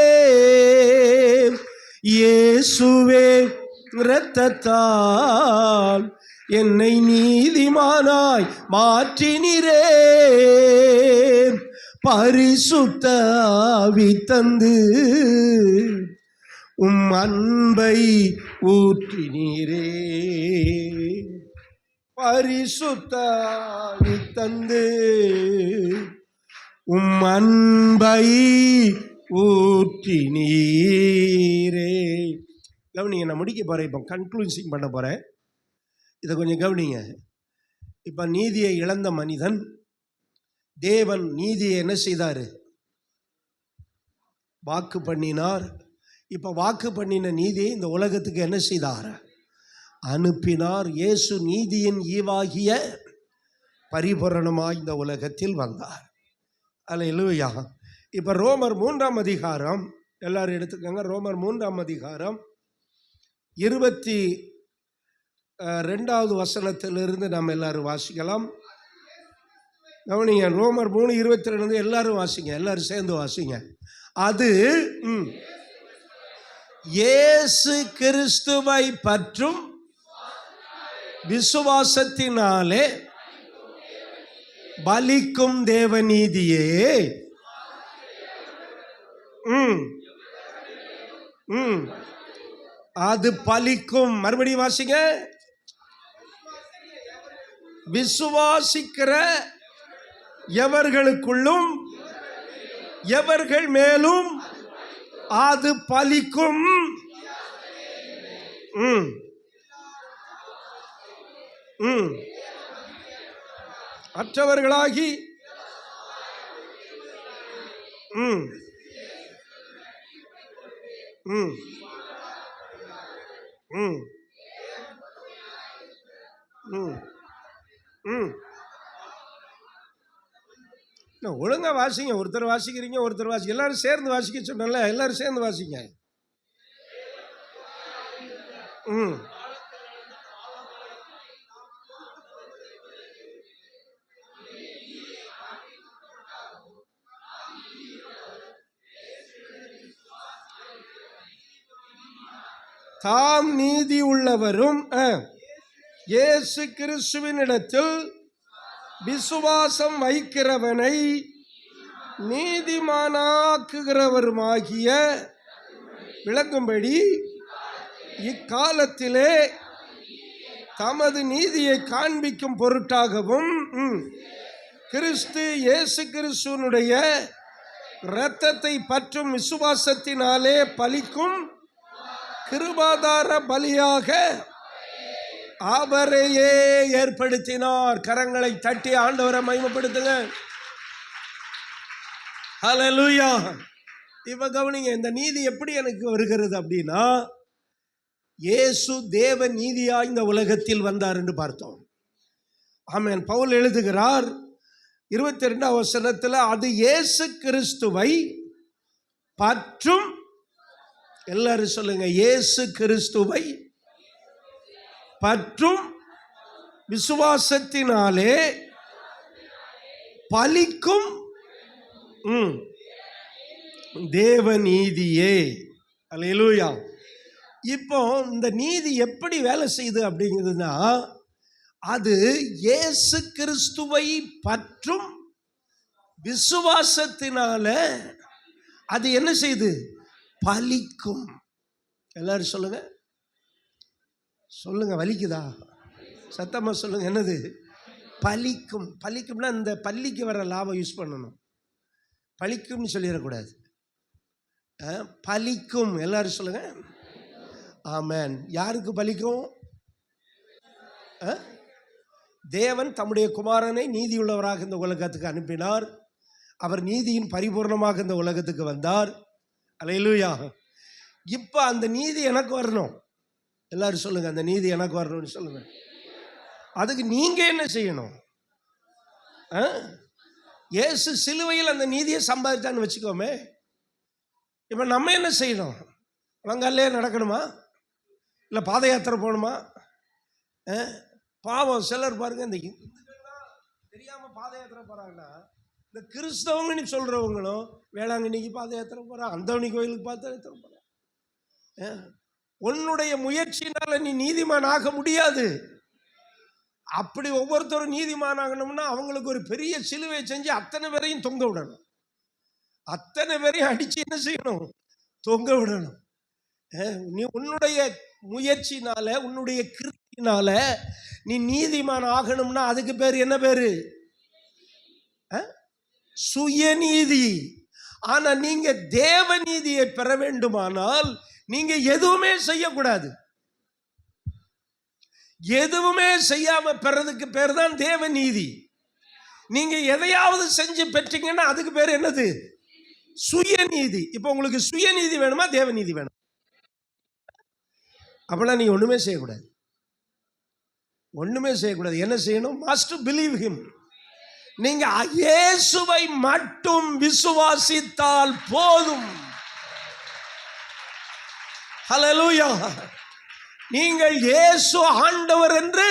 இயேசுவே இரத்தத்தால் என்னை நீதிமானாய் மாற்றினீரே. பரிசுத்த ஆவி தந்து உம் அன்பை ஊற்றினீரே. பரிசுத்த ஆவி தந்து உம் அன்பை ஊற்றினீரே. கவனிங்க, நான் முடிக்க போறேன். இப்போ கன்க்ளூசிங் பண்ண போறேன். இதை கொஞ்சம் கவனிங்க. இப்ப நீதியை இழந்த மனிதன், தேவன் நீதியை என்ன செய்தாரு? வாக்கு பண்ணினார். இப்ப வாக்கு பண்ணின நீதியை இந்த உலகத்துக்கு என்ன செய்தார்? அனுப்பினார். இயேசு நீதியின் ஈவாகிய பரிபூரணமாய் இந்த உலகத்தில் வந்தார். அல்லேலூயா. இப்ப ரோமர் 3ஆம் அதிகாரம் எல்லாரும் எடுத்துக்கோங்க. ரோமர் 3ஆம் அதிகாரம் 22வது வசனத்திலிருந்து நாம் எல்லாரும் வாசிக்கலாம். கவனிங்க, ரோமர் 3:22 எல்லாரும் வாசிங்க, எல்லாரும் சேர்ந்து வாசிங்க. அது இயேசு கிறிஸ்துவை பற்றும் விசுவாசத்தினாலே பலிக்கும் தேவநீதியே. அது பலிக்கும். மறுபடியும் வாசிங்க. விசுவாசிக்கிற எவர்களுக்குள்ளும் எவர்கள் மேலும் அது பலிக்கும். மற்றவர்களாகி ஒழுங்கா வாசிங்க. ஒருத்தர் வாசிக்கிறீங்க, ஒருத்தர் வாசிக்க. எல்லாரும் சேர்ந்து வாசிக்க சொன்னல, எல்லாரும் சேர்ந்து வாசிங்க. தாம் நீதி உள்ளவரும் இயேசு கிறிஸ்துவினிடத்தில் விசுவாசம் வைக்கிறவனை நீதிமானாக்குகிறவருமாகிய விளங்கும்படி இக்காலத்திலே தமது நீதியை காண்பிக்கும் பொருட்டாகவும் கிறிஸ்து இயேசு கிறிஸ்துவனுடைய இரத்தத்தை பற்றும் விசுவாசத்தினாலே பலிக்கும் கிருபாதார பலியாக அவரையே ஏற்படுத்தினார். கரங்களை தட்டி ஆண்டவரை மகிமைப்படுத்துங்க. ஹல்லேலூயா. இப்ப கவனிங்க, இந்த நீதி எப்படி எனக்கு வருகிறது அப்படின்னா, இயேசு தேவ நீதியாய் இந்த உலகத்தில் வந்தார் என்று பார்த்தோம். ஆமென். பவுல் எழுதுகிறார் 22ஆம் வசனத்தில், அது இயேசு கிறிஸ்துவை பற்றும், எல்லாரும் சொல்லுங்க, இயேசு கிறிஸ்துவை பற்றும் விசுவாசத்தினாலே பலிக்கும் தேவ நீதியே. அல்லேலூயா. இப்போ இந்த நீதி எப்படி வேலை செய்யுது அப்படிங்கிறதுனா, அது இயேசு கிறிஸ்துவை பற்றும் விசுவாசத்தினால அது என்ன செய்யுது? பலிக்கும். எல்லாரும் சொல்லுங்க, சொல்லுங்க. வலிக்குதா? சத்தமா சொல்லுங்க. என்னது? பலிக்கும். பலிக்கும்னா இந்த பள்ளிக்கு வர லாபம் யூஸ் பண்ணணும். பலிக்கும்னு சொல்லிடக்கூடாது. பலிக்கும். எல்லாரும் சொல்லுங்க. ஆமென். யாருக்கு பலிக்கும்? தேவன் தம்முடைய குமாரனை நீதியுள்ளவராக இந்த உலகத்துக்கு அனுப்பினார். அவர் நீதியின் பரிபூர்ணமாக இந்த உலகத்துக்கு வந்தார். அல்லேலூயா. இப்போ அந்த நீதி எனக்கு வரணும். எல்லாரும் சொல்லுங்க, அந்த நீதி எனக்கு வரணும்னு சொல்லுங்க. அதுக்கு நீங்க என்ன செய்யணும்? இயேசு சிலுவையில் அந்த நீதியை சம்பாதித்தான்னு வச்சுக்கோமே. இப்போ நம்ம என்ன செய்யணும்? வங்காலே நடக்கணுமா? இல்லை பாத யாத்திரை போகணுமா? பாவம் சிலர் பாருங்க, இந்த தெரியாம பாத யாத்திரை போறாங்கன்னா, இந்த கிறிஸ்தவங்கன்னு சொல்றவங்களும் வேளாங்கண்ணிக்கு பாத யாத்திரை போறான், அந்தோணி கோயிலுக்கு பாத யாத்திரை போறான். உன்னுடைய முயற்சினால நீ நீதிமான் ஆக முடியாது. அப்படி ஒவ்வொருத்தரும் நீதிமான் ஆகணும்னா அவங்களுக்கு ஒரு பெரிய சிலுவை செஞ்சு அத்தனை பேரையும் தொங்க விடணும். அத்தனை பேரையும் அடிச்சு என்ன செய்யணும்? தொங்க விடணும். நீ உன்னுடைய முயற்சினால, உன்னுடைய கிருத்தினால நீ நீதிமான் ஆகணும்னா அதுக்கு பேர் என்ன பேரு? சுயநீதி. ஆனா நீங்க தேவ நீதியை பெற வேண்டுமானால் நீங்க எதுவுமே செய்யக்கூடாது. எதுவுமே செய்யாம பெறதுக்கு பேர் தான் தேவ நீதி. நீங்க எதையாவது செஞ்சு பெற்றீங்கன்னா அதுக்கு பேர் என்னது? சுயநீதி. இப்போ உங்களுக்கு சுயநீதி வேணுமா, தேவ நீதி வேணும்? அப்படின்னா நீங்க ஒண்ணுமே செய்யக்கூடாது. ஒண்ணுமே செய்யக்கூடாது. என்ன செய்யணும்? Must believe him. நீங்க இயேசுவை மட்டும் விசுவாசித்தால் போதும். ஹல்லேலூயா. நீங்கள் இயேசு ஆண்டவர் என்று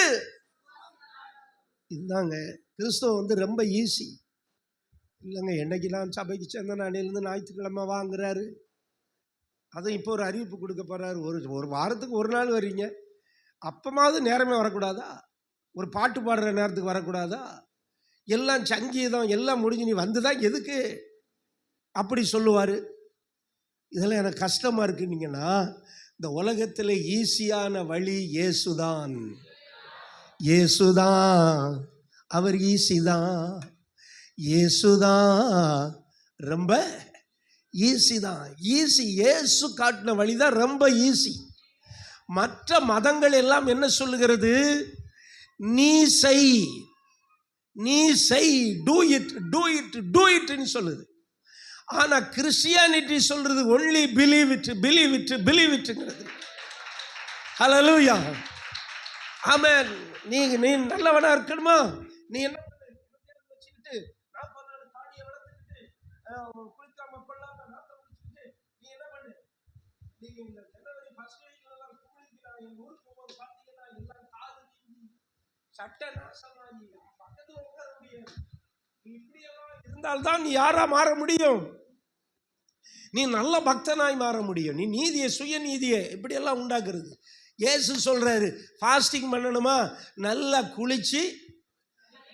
இந்தாங்க. கிறிஸ்துவ ரொம்ப ஈஸி இல்லைங்க. என்னைக்கெல்லாம் சபைக்கு சேர்ந்த நாளிலிருந்து ஞாயிற்றுக்கிழமை வாங்குறாரு. அதுவும் இப்போ ஒரு அறிவிப்பு கொடுக்க போறாரு. ஒரு வாரத்துக்கு ஒரு நாள் வர்றீங்க, அப்பமாவது நேரமே வரக்கூடாதா? ஒரு பாட்டு பாடுற நேரத்துக்கு வரக்கூடாதா? எல்லாம் சங்கீதம் எல்லாம் முடிஞ்சு நீ வந்துதான் எதுக்கு அப்படி சொல்லுவார். இதெல்லாம் எனக்கு கஷ்டமா இருக்குன்னீங்கன்னா, இந்த உலகத்தில் ஈஸியான வழி இயேசுதான். இயேசுதான், அவர் ஈஸிதான். இயேசுதான் ரொம்ப ஈஸி தான். ஈஸி. இயேசு காட்டின வழிதான் ரொம்ப ஈஸி. மற்ற மதங்கள் எல்லாம் என்ன சொல்லுகிறது? நீ செய், நீ செய், do it, do it, do இட்னு சொல்லுது. ஆனா கிறிஸ்டியானிட்டி சொல்றது only believe it, believe it, believe இட்ங்கிறது. ஹல்லேலூயா. ஆமென். நீ நல்லவனா இருக்கணுமா? நீ என்ன வச்சுக்கிட்டு 40 நாள் குளிக்காம கொள்ளாம நாத்தம் குடிச்சுட்டு நீ என்ன பண்ணு, நீங்க இந்த ஜனவரி ஃபர்ஸ்ட் வீக்ல எல்லாம் குளிக்கலாம். எங்க ஊருக்கு போகும்போது பாத்தீங்கன்னா எல்லாம் காது நீங்கி சட்டை நாசமாகி பக்கத்துல உட்கார முடியாது. நீ இப்படியெல்லாம் இருந்தால்தான் நீ யாரா மாற முடியும்? நீ நல்ல பக்தனாய் மாற முடியும். நீ நீதியை, சுய நீதியை இப்படியெல்லாம் உண்டாக்குறது. இயேசு சொல்றாரு, ஃபாஸ்டிங் பண்ணணுமா, நல்லா குளிச்சு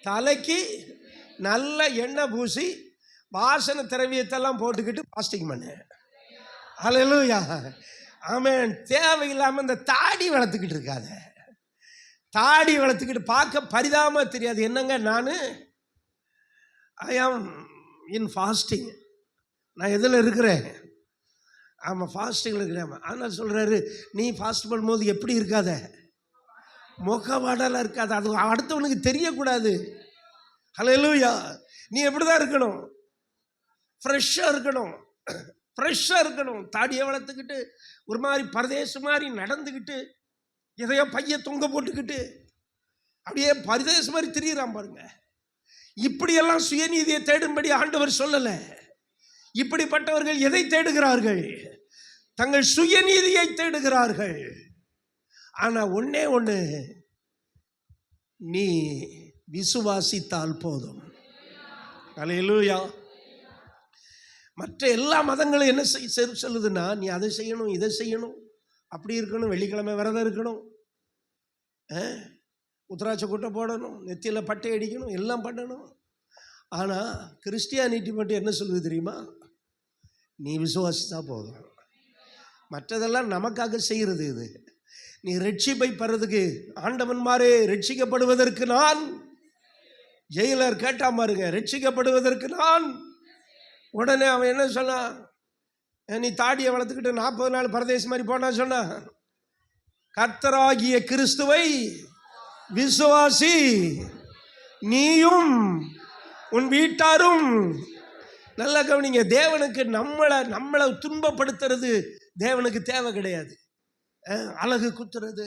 தலைக்கு நல்ல எண்ணெய் பூசி வாசனை திரவியத்தெல்லாம் போட்டுக்கிட்டு ஃபாஸ்டிங் பண்ணு. ஹல்லேலூயா, ஆமென். தேவையில்லாம இந்த தாடி வளர்த்துக்கிட்டு இருக்காத. தாடி வளர்த்துக்கிட்டு பார்க்க பரிதாபமா தெரியாது. என்னங்க, நான் ஐ ஆம் இன் ஃபாஸ்டிங், நான் எதில் இருக்கிறேன்? ஆமாம், ஃபாஸ்டிங்கில் இருக்கிறேன். ஆனால் சொல்கிறாரு, நீ ஃபாஸ்ட் பண்ணும்போது எப்படி இருக்காத, முகவாடலாம் இருக்காது, அது அடுத்தவனுக்கு தெரியக்கூடாது. ஹல்லேலூயா, நீ எப்படி தான் இருக்கணும்? ஃப்ரெஷ்ஷாக இருக்கணும், ஃப்ரெஷ்ஷாக இருக்கணும். தாடியை வளர்த்துக்கிட்டு ஒரு மாதிரி பரதேசம் மாதிரி நடந்துக்கிட்டு எதையோ பைய தொங்க போட்டுக்கிட்டு அப்படியே பரதேசம் மாதிரி திரியிறான் பாருங்க. இப்படியெல்லாம் சுயநீதியை தேடும்படி ஆண்டவர் சொல்லலை. இப்படிப்பட்டவர்கள் எதை தேடுகிறார்கள்? தங்கள் சுயநீதியை தேடுகிறார்கள். ஆனா ஒண்ணே ஒண்ணு, நீ விசுவாசித்தால் போதும். அல்லேலூயா. மற்ற எல்லா மதங்களும் என்ன சொல்லுதுன்னா, நீ அதை செய்யணும், இதை செய்யணும், அப்படி இருக்கணும், வெள்ளிக்கிழமை விரதம் இருக்கணும், உத்தராட்ச கூட்டை போடணும், நெத்தியில் பட்டை அடிக்கணும், எல்லாம் பண்ணணும். ஆனால் கிறிஸ்டியானிட்டி மட்டும் என்ன சொல்லுது தெரியுமா? நீ விசுவாசித்தா போதும். மற்றதெல்லாம் நமக்காக செய்கிறது. இது நீ ரட்சிப்பை பெறதுக்கு, ஆண்டவன்மாரே ரட்சிக்கப்படுவதற்கு நான், ஜெயிலர் கேட்டா பாருங்க, ரட்சிக்கப்படுவதற்கு நான். உடனே அவன் என்ன சொன்னான்? நீ தாடியை வளர்த்துக்கிட்டு 40 நாள் பரதேசி மாதிரி போனா சொன்னா, கர்த்தராகிய கிறிஸ்துவை விசுவாசி, நீயும் உன் வீட்டாரும். நல்லா கவனிங்க, தேவனுக்கு நம்மளை துன்பப்படுத்துறது தேவனுக்கு தேவை கிடையாது. அழகு குத்துறது,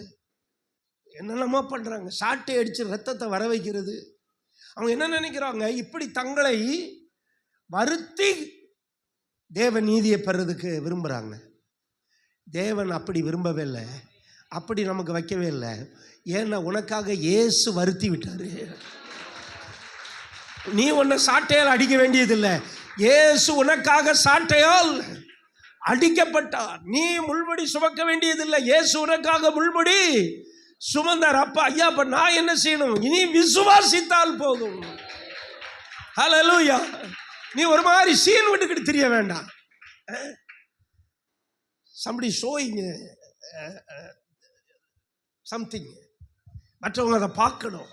என்னென்னமோ பண்றாங்க, சாட்டை அடிச்சு ரத்தத்தை வர வைக்கிறது. அவங்க என்ன நினைக்கிறாங்க? இப்படி தங்களை வருத்தி தேவன் நீதியை பெறதுக்கு விரும்புகிறாங்க. தேவன் அப்படி விரும்பவே இல்லை, அப்படி நமக்கு வைக்கவே இல்லை. ஏன்னா உனக்காக இயேசு வருத்தி விட்டாரு. நீ உன்னை சாட்டையால் அடிக்க வேண்டியதில்லை, இயேசு உனக்காக சாட்டையால் அடிக்கப்பட்டார். நீ முள்முடி சுமக்க வேண்டியதில்லை, இயேசு உனக்காக முள்முடி சுமந்தார். அப்ப ஐயா, அப்ப நான் என்ன செய்யணும்? இனி விசுவாசித்தால் போதும். ஹல்லேலூயா. நீ ஒரு மாதிரி சீன் விட்டுக்கிட்டு தெரிய வேண்டாம். somebody showing something, மற்றவங்க அதை பார்க்கணும்.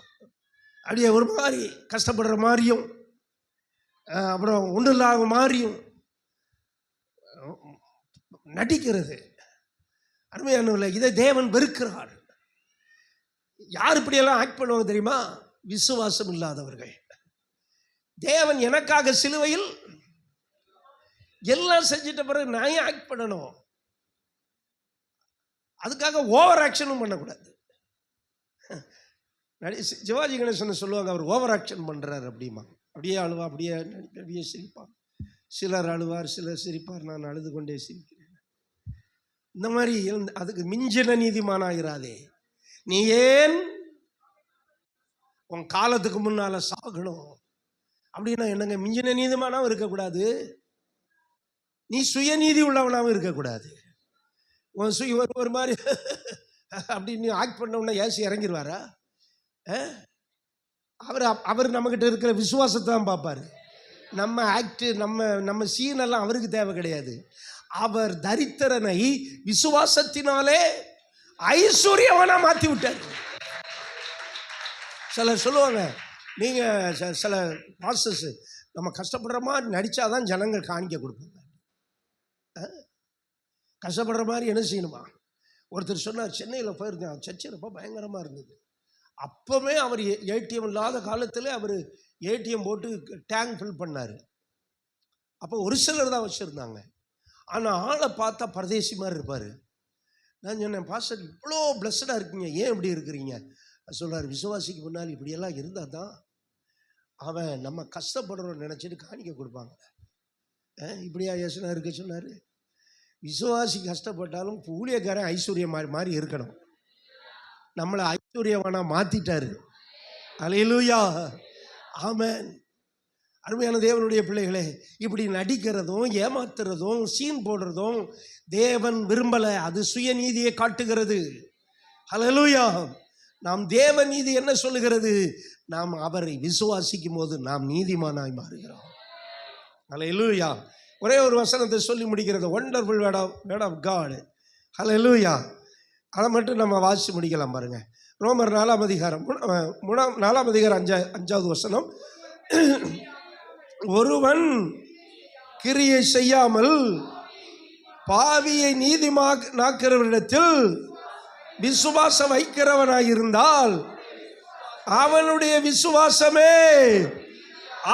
அப்படியே ஒரு மாதிரி கஷ்டப்படுற மாதிரியும், அப்புறம் ஒன்றும் இல்லாத மாதிரியும் நடிக்கிறது அருமையானவர்களே, இதை தேவன் வெறுக்கிறார். யார் இப்படியெல்லாம் ஆக்ட் பண்ணுவாங்க தெரியுமா? விசுவாசம் இல்லாதவர்கள். தேவன் எனக்காக சிலுவையில் எல்லாம் செஞ்சிட்ட பிறகு நான் ஏன் ஆக்ட் பண்ணணும்? அதுக்காக ஓவர் ஆக்ஷனும் பண்ணக்கூடாது. சிவாஜி கணேசன் சொல்லுவாங்க, அவர் ஓவர் ஆக்ஷன் பண்றாரு அப்படிமா. அப்படியே அழுவா, அப்படியே அப்படியே சிரிப்பார். சிலர் அழுவார், சிலர் சிரிப்பார். நான் அழுது கொண்டே சிரிக்கிறேன். இந்த மாதிரி அதுக்கு மிஞ்சின நீதிமானாகிறாதே. நீ ஏன் உன் காலத்துக்கு முன்னால சாகணும்? அப்படின்னா என்னங்க? மிஞ்சின நீதிமானாவும் இருக்கக்கூடாது, நீ சுயநீதி உள்ளவனாவும் இருக்கக்கூடாது. ஒரு மாதிரி அப்படின்னு ஆக்ட் பண்ண உடனே ஏசி இறங்கிடுவாரா? அவர் நம்மகிட்ட இருக்கிற விசுவாசத்தை தான் பார்ப்பாரு. நம்ம ஆக்ட், நம்ம சீன் எல்லாம் அவருக்கு தேவை கிடையாது. அவர் தரித்திரனை விசுவாசத்தினாலே ஐஸ்வர்யவனா மாற்றி விட்டார். சிலர் சொல்லுவாங்க, நீங்க சில ப்ராசஸ் நம்ம கஷ்டப்படுற மாதிரி நடிச்சாதான் ஜனங்கள் காணிக்க கொடுப்பாங்க. கஷ்டப்படுற மாதிரி என்ன செய்யணுமா? ஒருத்தர் சொன்னார், சென்னையில் போயிருந்தேன், சர்ச்சில் ரொம்ப பயங்கரமாக இருந்தது. அப்போவே அவர் ஏடிஎம் இல்லாத காலத்தில் அவர் ஏடிஎம் போட்டு டேங்க் ஃபில் பண்ணார். அப்போ ஒரு சிலர் தான் வச்சுருந்தாங்க. ஆனால் ஆளை பார்த்தா பரதேசி மாதிரி இருப்பார். நான் சொன்னேன், பாஸ்டர் இவ்வளோ பிளஸ்டாக இருக்கீங்க, ஏன் இப்படி இருக்கிறீங்க? சொல்கிறார், விசுவாசிக்கு முன்னால் இப்படியெல்லாம் இருந்தால் தான் அவன் நம்ம கஷ்டப்படுறோன்னு நினச்சிட்டு காணிக்க கொடுப்பாங்க. இப்படியா இயேசுனா இருக்க சொன்னார்? விசுவாசி கஷ்டப்பட்டாலும் ஊழியக்காரன் ஐஸ்வர்யம் மாதிரி இருக்கணும். நம்மளை ஐஸ்வர்யவானா மாற்றிட்டாரு. அல்லேலூயா, ஆமென். அருமையான தேவனுடைய பிள்ளைகளே, இப்படி நடிக்கிறதும் ஏமாத்துறதும் சீன் போடுறதும் தேவன் விரும்பலை. அது சுயநீதியை காட்டுகிறது. அல்லேலூயா. நாம் தேவ நீதி என்ன சொல்லுகிறது? நாம் அவரை விசுவாசிக்கும் போது நாம் நீதிமானாய் மாறுகிறோம். அல்லேலூயா. ஒரே ஒரு வசனத்தை சொல்லி முடிக்கிறது. Wonderful word of God. Hallelujah. அதை மட்டும் நம்ம வாசித்து முடிக்கலாம் பாருங்க. ரோமர் 4 அதிகாரம் 4 அதிகாரம் 5வது வசனம். ஒருவன் கிரியை செய்யாமல் பாவியை நீதிமானாக்கிறவரிடத்தில் விசுவாசம் வைக்கிறவனாயிருந்தால் அவனுடைய விசுவாசமே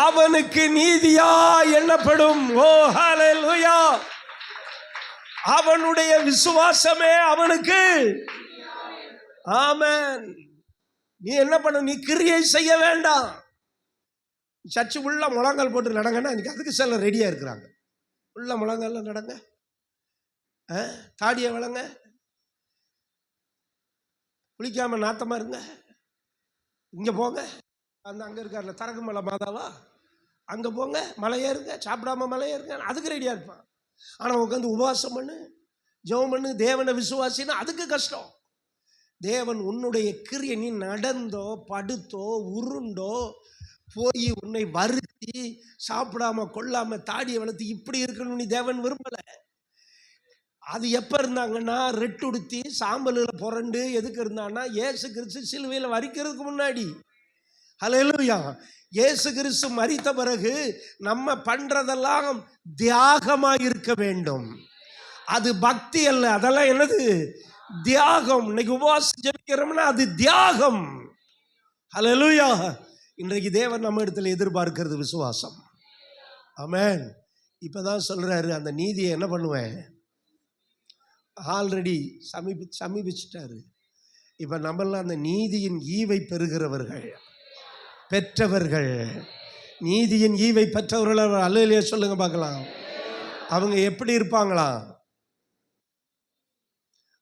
அவனுக்கு நீதியா எண்ணப்படும். ஓ ஹல்லேலூயா. அவனுடைய விசுவாசமே அவனுக்கு. ஆமென். நீ என்ன பண்ண? நீ கிரியை செய்ய வேண்டாம். சர்ச்சு உள்ள முழங்கால் போட்டு நடங்கன்னா இன்னைக்கு அதுக்கு சில ரெடியா இருக்கிறாங்க. உள்ள முழங்கால நடங்க, தாடியை வளங்க, குளிக்காம நாத்தமா இருங்க, இங்க போங்க, அங்க இருக்கார்ல தரகு மலை மாதாவா, அங்க போங்க, மலை ஏறுங்க, சாப்பிடாம மலை ஏறுங்க, அதுக்கு ரெடியா இருப்பான். ஆனா உட்காந்து உபவாசம் பண்ணு, ஜெபம் பண்ணு, தேவனை விசுவாசின்னா அதுக்கு கஷ்டம். தேவன் உன்னுடைய கிரியை, நீ நடந்தோ படுத்தோ உருண்டோ போய் உன்னை வருத்தி சாப்பிடாம கொள்ளாம தாடியை வளர்த்து இப்படி இருக்கணும் நீ தேவன் விரும்பல. அது எப்ப இருந்தாங்கன்னா ரெட்டுடுத்தி சாம்பலில் புரண்டு எதுக்கு இருந்தான்னா இயேசு கிறிஸ்து சிலுவையில் வரிக்கிறதுக்கு முன்னாடி. ஹல்லேலூயா. இயேசு கிறிஸ்து மரித்த பிறகு நம்ம பண்றதெல்லாம் தியாகமாக இருக்க வேண்டும். அது பக்தி அல்ல, அதெல்லாம் என்னது? தியாகம். இன்னைக்கு உபவாசம் ஜெபிக்கிறோம்னா அது தியாகம். ஹல்லேலூயா. இன்றைக்கு தேவன் நம்ம இடத்துல எதிர்பார்க்கிறது விசுவாசம். ஆமென். இப்பதான் சொல்றாரு, அந்த நீதியை என்ன பண்ணுவேன்? ஆல்ரெடி சமீபிச்சிட்டாரு. இப்ப நம்மளாம் அந்த நீதியின் ஈவை பெறுகிறவர்கள், பெற்றவர்கள். நீதியின் ஈவை பெற்றவர்கள் அல்லேலூயா சொல்லுங்க பார்க்கலாம். அவங்க எப்படி இருப்பாங்களா?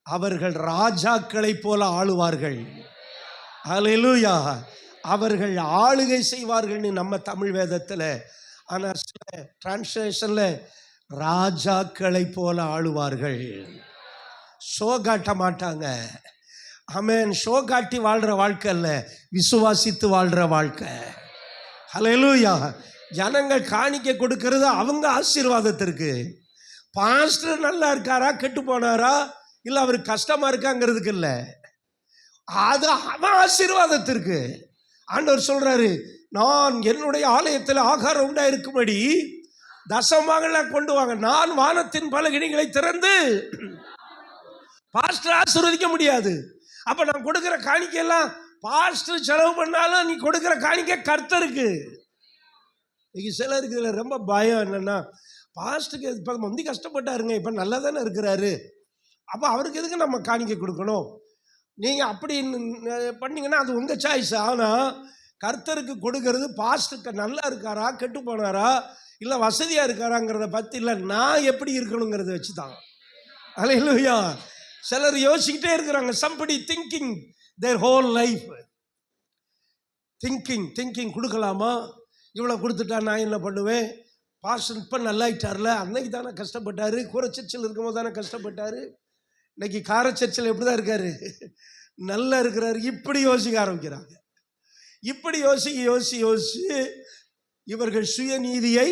அவர்கள் ராஜாக்களை போல ஆளுவார்கள். அல்லேலூயா. அவர்கள் ஆளுகை செய்வார்கள் நம்ம தமிழ் வேதத்தில். ஆனால் சில டிரான்ஸ்லேஷன்ல ராஜாக்களை போல ஆளுவார்கள். ஷோ காட்ட மாட்டாங்க. ஆமென். ஷோ காட்டி வாழ்ற வாழ்க்கை அல்ல, விசுவாசித்து வாழ்ற வாழ்க்கை. ஹல்லேலூயா. ஜனங்கள் காணிக்கை கொடுக்கிறது அவங்க ஆசீர்வாதத்திற்கு. பாஸ்டர் நல்லா இருக்காரா கெட்டு போனாரா இல்லை அவருக்கு கஷ்டமா இருக்காங்கிறதுக்கு இல்லை, அது அவன் ஆசீர்வாதத்திற்கு. ஆண்டவர் சொல்றாரு, நான் என்னுடைய ஆலயத்தில் ஆகாரம் உண்டாயிருக்கும்படி தசமங்களை கொண்டு வாங்க. நான் வானத்தின் பலகணிகளை திறந்து பாஸ்டர் ஆசீர்வதிக்க முடியாது. அப்ப நான் கொடுக்கிற காணிக்கையெல்லாம் பாஸ்டர் செலவு பண்ணாலும் நீ கொடுக்கிற காணிக்கை கர்த்தருக்கு. சிலருக்கு இதுல ரொம்ப பயம் என்னன்னா, பாஸ்டருக்கு இப்ப முந்தி கஷ்டப்பட்டாருங்க, இப்ப நல்லா தானே இருக்கிறாரு, அப்ப அவருக்கு எதுக்கு நம்ம காணிக்கை கொடுக்கணும்? நீங்க அப்படி பண்ணீங்கன்னா அது உங்க சாய்ஸ். ஆனா கர்த்தருக்கு கொடுக்கறது பாஸ்டருக்கு நல்லா இருக்காரா கெட்டு போனாரா இல்ல வசதியா இருக்காராங்கிறத பத்தி இல்ல, நான் எப்படி இருக்கணுங்கிறத வச்சுதான். அல்லேலூயா. சிலர் யோசிக்கிட்டே இருக்கிறாங்க. somebody thinking their whole life. Thinking கொடுக்கலாமா, இவ்வளவு கொடுத்துட்டா நான் என்ன பண்ணுவேன்? பாஸ்டர் இப்ப நல்லாயிட்டார்ல, அன்னைக்கு தானே கஷ்டப்பட்டாரு, கூரச்சர்ச்சில் இருக்கும்போது தானே கஷ்டப்பட்டாரு, இன்னைக்கு காரச்சர்ச்சில் எப்படிதான் இருக்காரு, நல்லா இருக்கிறாரு. இப்படி யோசிக்க ஆரம்பிக்கிறாங்க. இப்படி யோசிச்சு இவர்கள் சுயநீதியை,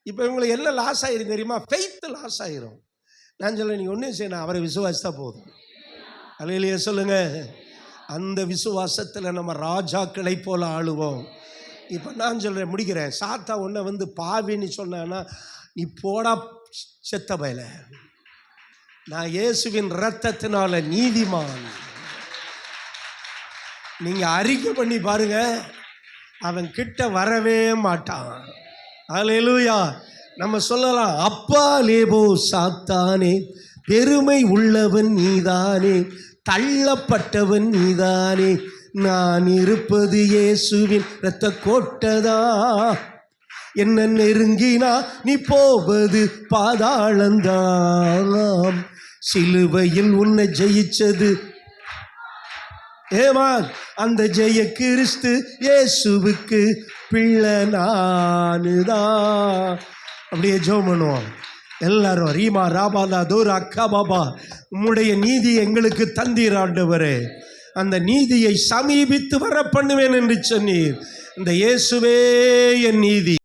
இப்போ இவங்களுக்கு என்ன லாஸ் ஆயிரும் தெரியுமா? ஃபெய்த் லாஸ் ஆயிரும். நான் சொல்ல, நீ ஒன்றும் செய்யணும், அவரை விசுவாசித்தா போதும். அல்லேலூயா சொல்லுங்க. அந்த விசுவாசத்தில் நம்ம ராஜாக்களை போல ஆளுவோம். இப்போ நான் சொல்கிறேன், முடிக்கிறேன். சாத்தா உன்னை வந்து பாவின்னு சொன்னான்னா, நீ போடா செத்த பயல, நான் இயேசுவின் இரத்தத்தினால நீதிமான். நீங்க அறிக்கை பண்ணி பாருங்க, அவன் கிட்ட வரவே மாட்டான். அல்லேலூயா. நம்ம சொல்லலாம், அப்பா லேபோ சாத்தானே, பெருமை உள்ளவன் நீதானே, தள்ளப்பட்டவன் நீதானே, நான் இருப்பது இயேசுவின் இரத்த கோட்டதா, என்ன நெருங்கினா நீ போவது பாதாளந்தாம். சிலுவையில் உன்னை ஜெயிச்சது ஏமான் அந்த ஜெய கிறிஸ்து இயேசுவுக்கு பிள்ளை நானுதான். அப்படியே ஜெபம் பண்ணுவோம் எல்லாரும். ரீமா ராபாலா தோர் அக்கா பாபா, உம்முடைய நீதி எங்களுக்கு தந்தீர் ஆண்டவரே. அந்த நீதியை சமீபித்து வர பண்ணுவேன் என்று சொன்னீர். இந்த இயேசுவே என் நீதி.